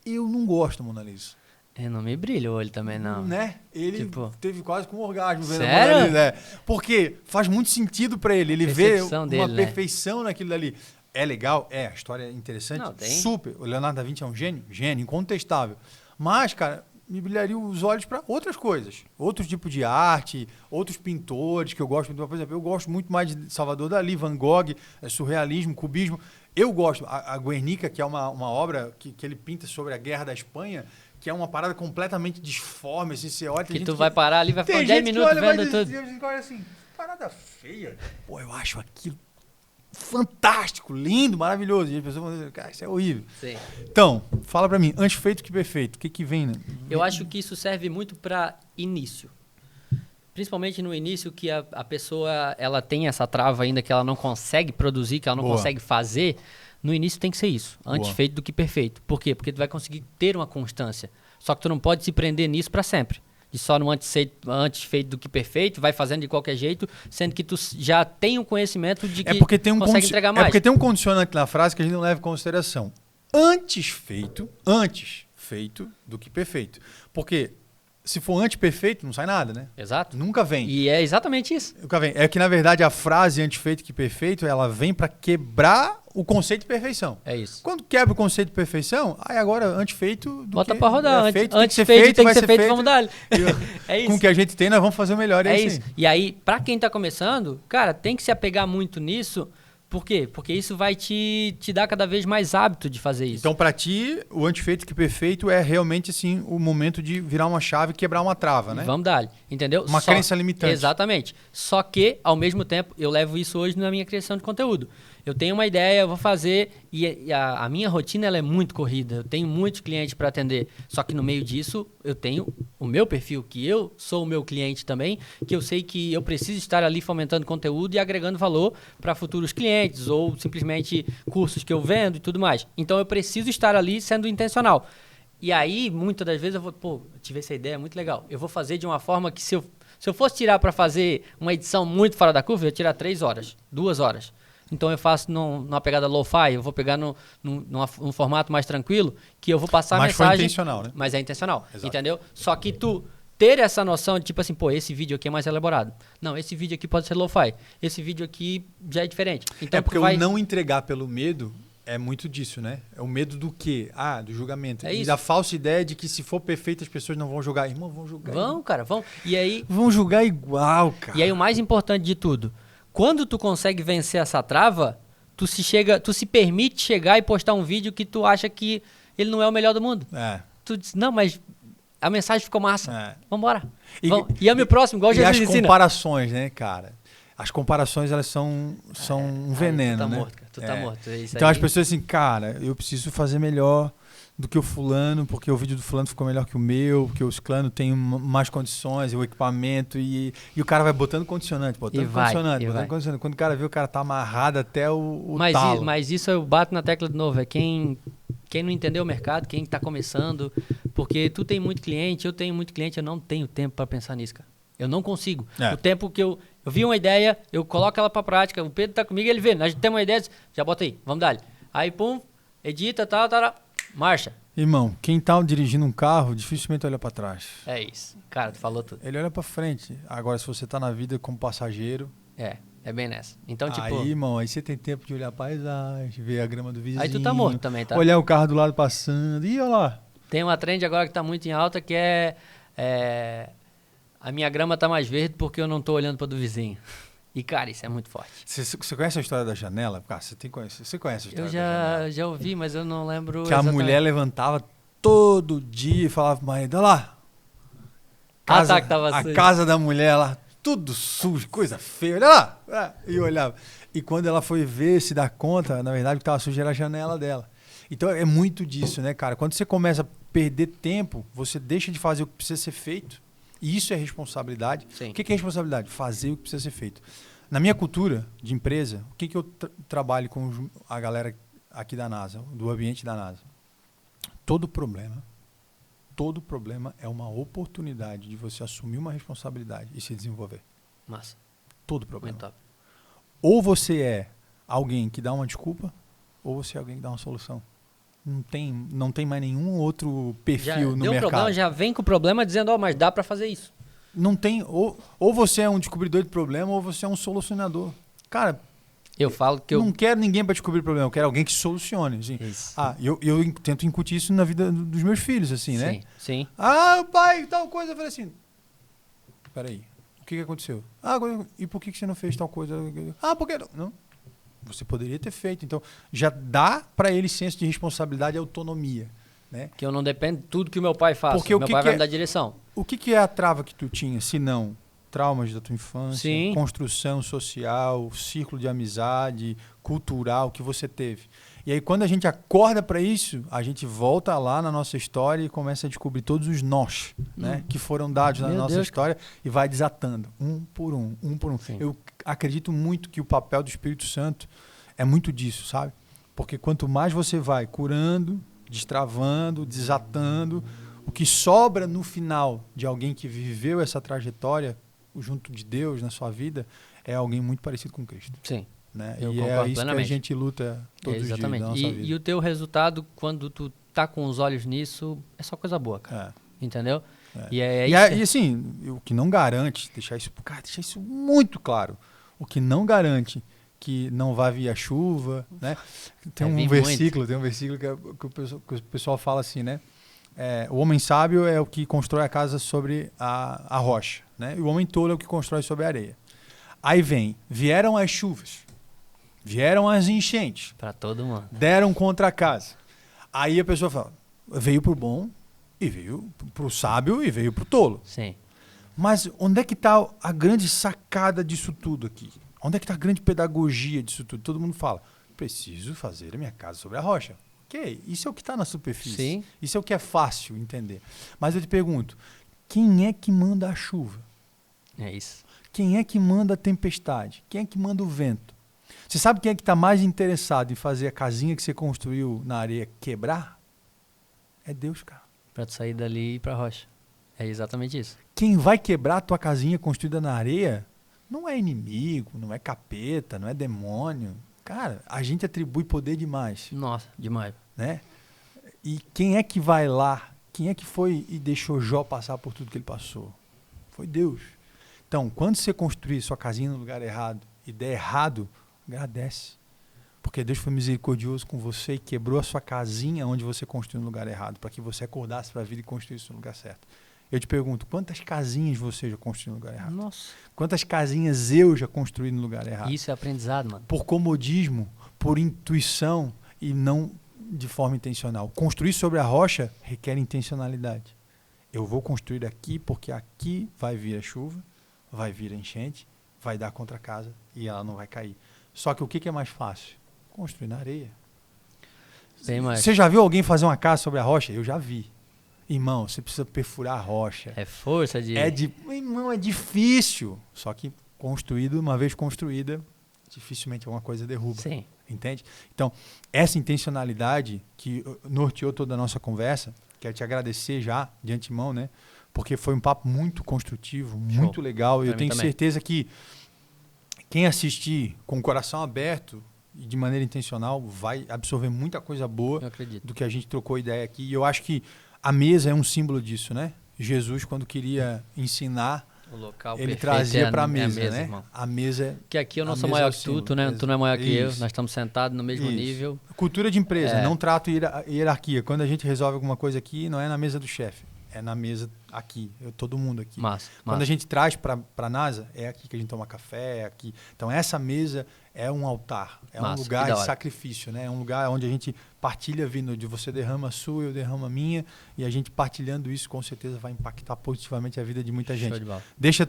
eu não gosto da Mona Lisa. Não me brilha o olho também, não. Né? Ele teve quase com um orgasmo vendo a Sério? Mona Lisa. É. Porque faz muito sentido pra ele. Ele vê uma dele, perfeição naquilo dali. É legal? É. A história é interessante? Não, tem. Super. O Leonardo da Vinci é um gênio? Gênio, incontestável. Mas, cara, me brilharia os olhos para outras coisas. Outro tipo de arte, outros pintores que eu gosto muito. Por exemplo, eu gosto muito mais de Salvador Dalí, Van Gogh, surrealismo, cubismo. Eu gosto. A Guernica, que é uma obra que ele pinta sobre a Guerra da Espanha, que é uma parada completamente disforme, assim, você olha... Que tu vai parar ali, vai ficar 10 minutos vendo tudo. Tem gente que olha assim, parada feia. Pô, eu acho aquilo fantástico, lindo, maravilhoso. E as pessoas vão dizer, cara, isso é horrível. Sim. Então, fala pra mim, antes feito que perfeito, o que vem, né? Eu acho que isso serve muito para início. Principalmente no início que a pessoa ela tem essa trava ainda que ela não consegue produzir, que ela não consegue fazer. No início tem que ser isso, antes feito do que perfeito. Por quê? Porque tu vai conseguir ter uma constância. Só que tu não pode se prender nisso para sempre. E só no antes feito do que perfeito, vai fazendo de qualquer jeito, sendo que tu já tem o conhecimento de que consegue entregar mais. É porque tem um condicionante na frase que a gente não leva em consideração. Antes feito do que perfeito. Porque se for anti-perfeito, não sai nada, né? Exato. Nunca vem. E é exatamente isso. Nunca vem. É que, na verdade, a frase anti-feito que perfeito, ela vem para quebrar o conceito de perfeição. É isso. Quando quebra o conceito de perfeição, aí agora anti-feito... Bota para rodar. Antes tem que ser feito, vamos dar. É isso. Com o que a gente tem, nós vamos fazer o melhor. É isso. E aí, para quem tá começando, cara, tem que se apegar muito nisso. Por quê? Porque isso vai te dar cada vez mais hábito de fazer isso. Então, para ti, o antifeito que perfeito é realmente assim, o momento de virar uma chave e quebrar uma trava, né? Vamos dar, entendeu? Uma crença limitante. Exatamente. Só que, ao mesmo tempo, eu levo isso hoje na minha criação de conteúdo. Eu tenho uma ideia, eu vou fazer e a minha rotina ela é muito corrida. Eu tenho muitos clientes para atender. Só que no meio disso, eu tenho o meu perfil, que eu sou o meu cliente também, que eu sei que eu preciso estar ali fomentando conteúdo e agregando valor para futuros clientes ou simplesmente cursos que eu vendo e tudo mais. Então, eu preciso estar ali sendo intencional. E aí, muitas das vezes, eu vou, eu tive essa ideia, muito legal. Eu vou fazer de uma forma que se eu fosse tirar para fazer uma edição muito fora da curva, eu ia tirar 3 horas, 2 horas. Então eu faço numa pegada lo-fi, eu vou pegar num formato mais tranquilo, que eu vou passar a mensagem... Mas foi intencional, né? Mas é intencional, Exato. entendeu? Só que tu ter essa noção de tipo assim, esse vídeo aqui é mais elaborado. Não, esse vídeo aqui pode ser lo-fi. Esse vídeo aqui já é diferente. Então, porque o não entregar pelo medo é muito disso, né? É o medo do quê? Do julgamento. É e isso. da falsa ideia de que se for perfeito as pessoas não vão julgar. Irmão, vão julgar. Vão, cara, vão. E aí... Vão julgar igual, cara. E aí o mais importante de tudo, quando tu consegue vencer essa trava... Tu se permite chegar e postar um vídeo que tu acha que ele não é o melhor do mundo. Tu diz, não, mas a mensagem ficou massa. Vambora. E ame o próximo, igual Jesus ensina. E as comparações, né, cara? As comparações, elas são um veneno, tu tá né? Morto, tu tá morto. Então as pessoas assim, cara, eu preciso fazer melhor do que o fulano, porque o vídeo do fulano ficou melhor que o meu, porque o ciclano tem mais condições, o equipamento, e o cara vai botando condicionante, botando condicionante. Quando o cara vê, o cara tá amarrado até o talo. Mas isso eu bato na tecla de novo, é quem não entendeu o mercado, quem tá começando, porque tu tem muito cliente, eu tenho muito cliente, eu não tenho tempo para pensar nisso, cara. Eu não consigo. O tempo que eu vi uma ideia, eu coloco ela para prática, o Pedro tá comigo, ele vê, a gente tem uma ideia, já bota aí, vamos dar. Aí, pum, edita, tal, marcha. Irmão, quem tá dirigindo um carro, dificilmente olha para trás. É isso. Cara, tu falou tudo. Ele olha para frente. Agora, se você tá na vida como passageiro... É bem nessa. Então, tipo... Aí, irmão, aí você tem tempo de olhar a paisagem, ver a grama do vizinho. Aí tu tá morto também, tá? Olhar o carro do lado passando. Ih, olha lá. Tem uma trend agora que tá muito em alta, que é a minha grama tá mais verde porque eu não tô olhando pra do vizinho. E, cara, isso é muito forte. Você conhece a história da janela? Cara, você conhece a história Eu da janela? já ouvi, mas eu não lembro Que exatamente. a mulher levantava todo dia e falava pro marido, olha lá. Tá, que tava a sujo. casa da mulher lá, tudo sujo, coisa feia, olha lá. E olhava. E quando ela foi ver, se dar conta, na verdade o que estava sujo era a janela dela. Então é muito disso, né, cara? Quando você começa a perder tempo, você deixa de fazer o que precisa ser feito. E isso é responsabilidade. Sim. O que é responsabilidade? Fazer o que precisa ser feito. Na minha cultura de empresa, o que eu trabalho com a galera aqui da NASA, do ambiente da NASA? Todo problema é uma oportunidade de você assumir uma responsabilidade e se desenvolver. Massa. Todo problema. Muito top. Ou você é alguém que dá uma desculpa, ou você é alguém que dá uma solução. Não tem mais nenhum outro perfil no deu mercado. Problema, já vem com o problema dizendo, mas dá pra fazer isso. Não tem, ou você é um descobridor de problema, ou você é um solucionador. Cara, eu falo que não quero ninguém para descobrir problema, eu quero alguém que solucione. Assim. Isso. Eu tento incutir isso na vida dos meus filhos, assim, né? Sim. Pai, tal coisa. Eu falei assim, peraí, o que aconteceu? E por que você não fez tal coisa? Por que não? Você poderia ter feito. Então, já dá para ele senso de responsabilidade e autonomia. Né? Que eu não dependo de tudo que o meu pai faz. Porque meu pai vai me dar direção. O que é a trava que tu tinha, se não traumas da tua infância, Sim. construção social, círculo de amizade, cultural que você teve? E aí, quando a gente acorda para isso, a gente volta lá na nossa história e começa a descobrir todos os nós né, que foram dados na nossa história e vai desatando, um por um. Sim. Eu acredito muito que o papel do Espírito Santo é muito disso, sabe? Porque quanto mais você vai curando, destravando, desatando, o que sobra no final de alguém que viveu essa trajetória junto de Deus na sua vida é alguém muito parecido com Cristo. Sim. Né? Eu e concordo é isso plenamente. que a gente luta todos os dias da nossa vida. E o teu resultado, quando tu tá com os olhos nisso, é só coisa boa, cara. Entendeu? E assim, o que não garante, deixar isso muito claro, o que não garante que não vai vir a chuva, né? Tem um versículo que o pessoal fala assim, né? O homem sábio é o que constrói a casa sobre a rocha, né? E o homem tolo é o que constrói sobre a areia. Aí vieram as chuvas, vieram as enchentes. Para todo mundo. Deram contra a casa. Aí a pessoa fala, veio pro bom, e veio pro sábio, e veio pro tolo. Sim. Mas onde é que está a grande sacada disso tudo aqui? Onde é que está a grande pedagogia disso tudo? Todo mundo fala, preciso fazer a minha casa sobre a rocha. Ok, isso é o que está na superfície. Sim. Isso é o que é fácil entender. Mas eu te pergunto, quem é que manda a chuva? É isso. Quem é que manda a tempestade? Quem é que manda o vento? Você sabe quem é que está mais interessado em fazer a casinha que você construiu na areia quebrar? É Deus, cara. Para tu sair dali e ir para a rocha. É exatamente isso. Quem vai quebrar a tua casinha construída na areia não é inimigo, não é capeta, não é demônio. Cara, a gente atribui poder demais. Nossa, demais. Né? E quem é que vai lá? Quem é que foi e deixou Jó passar por tudo que ele passou? Foi Deus. Então, quando você construir sua casinha no lugar errado e der errado, agradece. Porque Deus foi misericordioso com você e quebrou a sua casinha onde você construiu no lugar errado, para que você acordasse para a vida e construísse no lugar certo. Eu te pergunto, quantas casinhas você já construiu no lugar errado? Nossa. Quantas casinhas eu já construí no lugar errado? Isso é aprendizado, mano. Por comodismo, por intuição e não de forma intencional. Construir sobre a rocha requer intencionalidade. Eu vou construir aqui porque aqui vai vir a chuva, vai vir a enchente, vai dar contra a casa e ela não vai cair. Só que o que é mais fácil? Construir na areia. Bem mais. Você já viu alguém fazer uma casa sobre a rocha? Eu já vi. Irmão, você precisa perfurar a rocha. É força de... Irmão, é difícil. Só que construído, uma vez construída, dificilmente alguma coisa derruba. Sim. Entende? Então, essa intencionalidade que norteou toda a nossa conversa, quero te agradecer já de antemão, né? Porque foi um papo muito construtivo, muito legal. E eu tenho certeza que quem assistir com o coração aberto e de maneira intencional vai absorver muita coisa boa do que a gente trocou ideia aqui. E eu acho que a mesa é um símbolo disso, né? Jesus, quando queria ensinar O local ele perfeito trazia para a é mesa, né? irmão. A mesa. Que aqui eu não a sou mesa maior é o que símbolo. tu né? Tu não é maior que eu. Isso. Nós estamos sentados no mesmo Isso. nível. Cultura de empresa, É. não trato hierarquia. Quando a gente resolve alguma coisa aqui, não é na mesa do chefe, é na mesa aqui, todo mundo aqui. Massa. Quando a gente traz para a NASA, é aqui que a gente toma café, é aqui. Então essa mesa é um altar, é Massa, um que lugar da de hora. sacrifício, né? É um lugar onde a gente partilha vindo de você derrama a sua, eu derramo a minha, e a gente partilhando isso com certeza vai impactar positivamente a vida de muita Show gente. de bola. Deixa o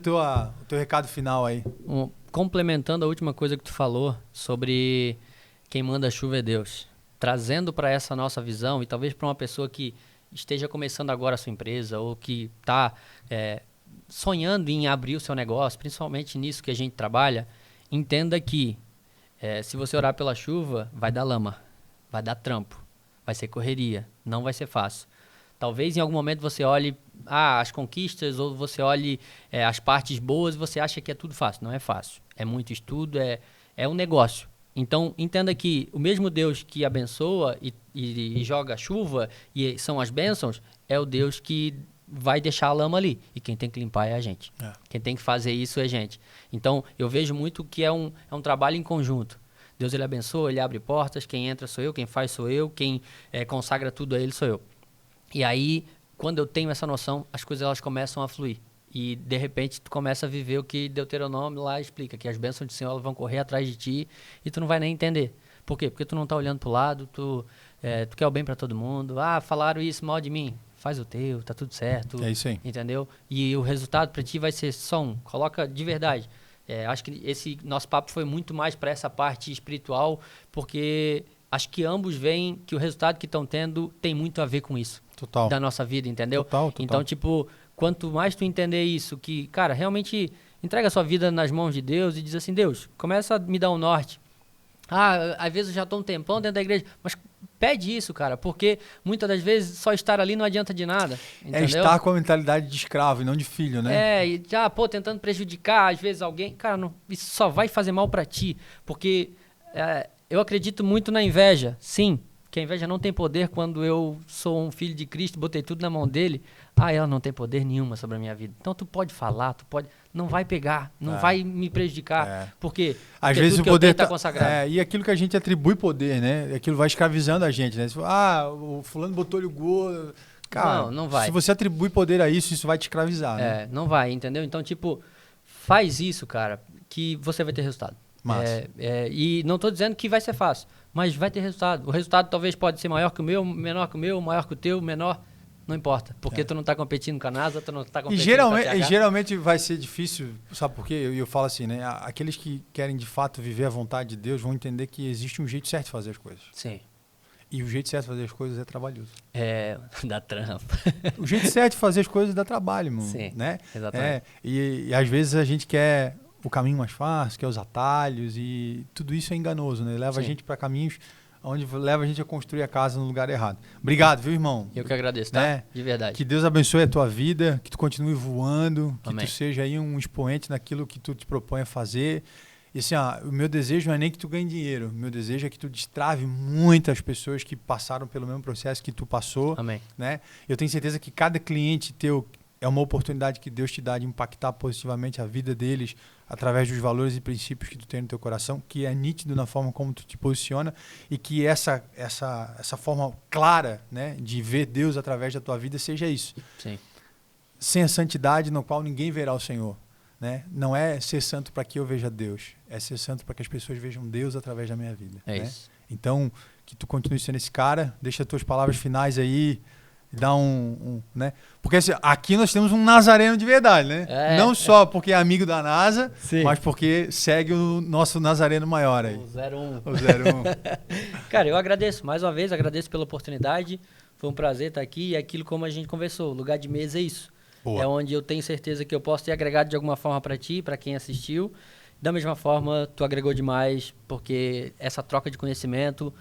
teu recado final aí. Complementando a última coisa que tu falou sobre quem manda a chuva é Deus. Trazendo para essa nossa visão e talvez para uma pessoa que esteja começando agora a sua empresa ou que está sonhando em abrir o seu negócio, principalmente nisso que a gente trabalha, entenda que se você orar pela chuva, vai dar lama, vai dar trampo, vai ser correria, não vai ser fácil. Talvez em algum momento você olhe as conquistas ou você olhe as partes boas e você acha que é tudo fácil. Não é fácil. É muito estudo, é um negócio. Então, entenda que o mesmo Deus que abençoa e joga chuva e são as bênçãos, é o Deus que vai deixar a lama ali. E quem tem que limpar é a gente. É. Quem tem que fazer isso é a gente. Então, eu vejo muito que é um trabalho em conjunto. Deus, ele abençoa, ele abre portas, quem entra sou eu, quem faz sou eu, quem consagra tudo a ele sou eu. E aí, quando eu tenho essa noção, as coisas elas começam a fluir. E, de repente, tu começa a viver o que Deuteronômio lá explica, que as bênçãos do Senhor elas vão correr atrás de ti e tu não vai nem entender. Por quê? Porque tu não tá olhando pro lado, tu quer o bem para todo mundo. Falaram isso mal de mim. Faz o teu, tá tudo certo. É isso aí. Entendeu? E o resultado para ti vai ser só um. Coloca de verdade. Acho que esse nosso papo foi muito mais para essa parte espiritual, porque acho que ambos veem que o resultado que estão tendo tem muito a ver com isso. Total. Da nossa vida, entendeu? Total. Então, tipo, quanto mais tu entender isso, que, cara, realmente entrega a sua vida nas mãos de Deus e diz assim, Deus, começa a me dar um norte. Às vezes eu já estou um tempão dentro da igreja, mas pede isso, cara, porque muitas das vezes só estar ali não adianta de nada, entendeu? É estar com a mentalidade de escravo e não de filho, né? E já, tentando prejudicar, às vezes, alguém. Cara, não, isso só vai fazer mal pra ti, porque eu acredito muito na inveja, sim, que a inveja não tem poder quando eu sou um filho de Cristo, botei tudo na mão dele, ela não tem poder nenhuma sobre a minha vida. Então tu pode falar, não vai pegar, não vai me prejudicar, porque às vezes tudo o poder tá consagrado. E aquilo que a gente atribui poder, né? Aquilo vai escravizando a gente, né? O fulano botou-lhe o gol. Cara, não vai. Se você atribui poder a isso vai te escravizar, né? Não vai, entendeu? Então, tipo, faz isso, cara, que você vai ter resultado. E não estou dizendo que vai ser fácil, mas vai ter resultado. O resultado talvez pode ser maior que o meu, menor que o meu, maior que o teu, menor. Não importa, porque tu não está competindo com a NASA, tu não está competindo com a TH. E geralmente vai ser difícil, sabe por quê? Eu falo assim, né? Aqueles que querem de fato viver a vontade de Deus vão entender que existe um jeito certo de fazer as coisas. Sim. E o jeito certo de fazer as coisas é trabalhoso. Dá trampo. O jeito certo de fazer as coisas dá trabalho, mano. Sim, né? Exatamente. E às vezes a gente quer o caminho mais fácil, quer os atalhos, e tudo isso é enganoso, né? Leva a gente para caminhos onde leva a gente a construir a casa no lugar errado. Obrigado, viu, irmão? Eu que agradeço, tá? Né? De verdade. Que Deus abençoe a tua vida, que tu continue voando, que Amém. tu seja aí um expoente naquilo que tu te propõe a fazer. E assim, o meu desejo não é nem que tu ganhe dinheiro, o meu desejo é que tu destrave muitas pessoas que passaram pelo mesmo processo que tu passou. Amém. Né? Eu tenho certeza que cada cliente teu é uma oportunidade que Deus te dá de impactar positivamente a vida deles através dos valores e princípios que tu tem no teu coração, que é nítido na forma como tu te posiciona, e que essa forma clara, né, de ver Deus através da tua vida seja isso. Sim. Sem a santidade no qual ninguém verá o Senhor. Né? Não é ser santo para que eu veja Deus, é ser santo para que as pessoas vejam Deus através da minha vida. É né? isso. Então, que tu continue sendo esse cara, deixa as tuas palavras finais aí, dá né? Porque assim, aqui nós temos um nazareno de verdade, né? Não só porque é amigo da NASA, Sim. mas porque segue o nosso nazareno maior aí. O 01. O 01. Cara, eu agradeço, mais uma vez, agradeço pela oportunidade. Foi um prazer estar aqui e aquilo como a gente conversou, o lugar de mesa é isso. Boa. É onde eu tenho certeza que eu posso ter agregado de alguma forma para ti, para quem assistiu. Da mesma forma, tu agregou demais, porque essa troca de conhecimento,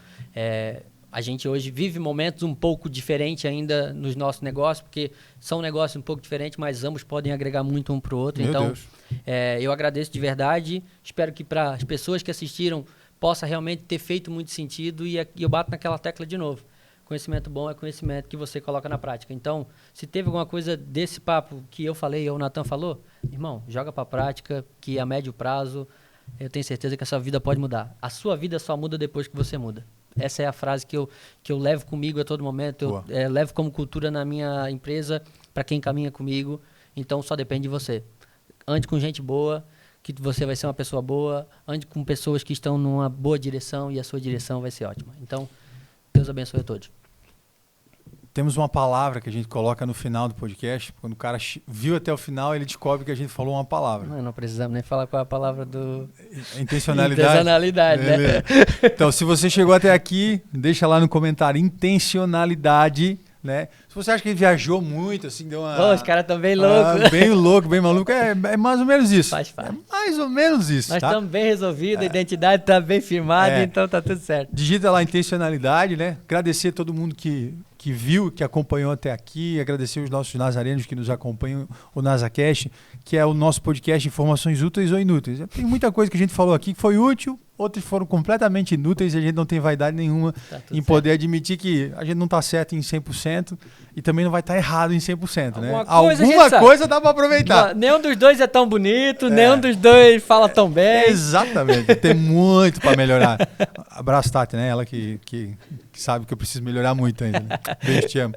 a gente hoje vive momentos um pouco diferentes ainda nos nossos negócios, porque são negócios um pouco diferentes, mas ambos podem agregar muito um para o outro. Meu Então, Deus. Eu agradeço de verdade, espero que para as pessoas que assistiram possa realmente ter feito muito sentido e eu bato naquela tecla de novo. Conhecimento bom é conhecimento que você coloca na prática. Então, se teve alguma coisa desse papo que eu falei ou o Natan falou, irmão, joga para a prática, que a médio prazo eu tenho certeza que a sua vida pode mudar. A sua vida só muda depois que você muda. Essa é a frase que eu levo comigo a todo momento. Eu levo como cultura na minha empresa, para quem caminha comigo. Então, só depende de você. Ande com gente boa, que você vai ser uma pessoa boa. Ande com pessoas que estão numa boa direção e a sua direção vai ser ótima. Então, Deus abençoe a todos. Temos uma palavra que a gente coloca no final do podcast. Quando o cara viu até o final, ele descobre que a gente falou uma palavra. Não precisamos nem falar qual é a palavra do... Intencionalidade. Intencionalidade, né? Então, se você chegou até aqui, deixa lá no comentário intencionalidade, né? Se você acha que ele viajou muito, assim, deu uma... Os caras estão bem loucos. Bem louco, bem maluco. É mais ou menos isso. Faz parte. É mais ou menos isso, Nós tá? estamos bem resolvidos, a identidade está bem firmada, então tá tudo certo. Digita lá intencionalidade, né? Agradecer a todo mundo que viu, que acompanhou até aqui, agradecer os nossos nazarenos que nos acompanham, o NazaCast, que é o nosso podcast de informações úteis ou inúteis. Tem muita coisa que a gente falou aqui que foi útil, outros foram completamente inúteis e a gente não tem vaidade nenhuma em poder admitir que a gente não está certo em 100% e também não vai estar errado em 100%, né? Alguma coisa dá para aproveitar. Nenhum dos dois é tão bonito, nenhum dos dois fala tão bem. Exatamente, tem muito para melhorar. Abraço, Tati, né? Ela que sabe que eu preciso melhorar muito ainda. Né? Beijo, te amo.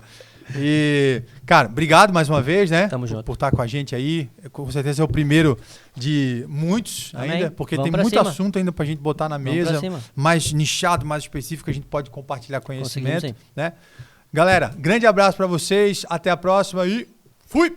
E, cara, obrigado mais uma vez, né? Tamo junto. Por estar com a gente aí. Com certeza é o primeiro de muitos ainda, porque tem muito assunto ainda pra gente botar na mesa. Mais nichado, mais específico, a gente pode compartilhar conhecimento, né? Galera, grande abraço pra vocês. Até a próxima e fui!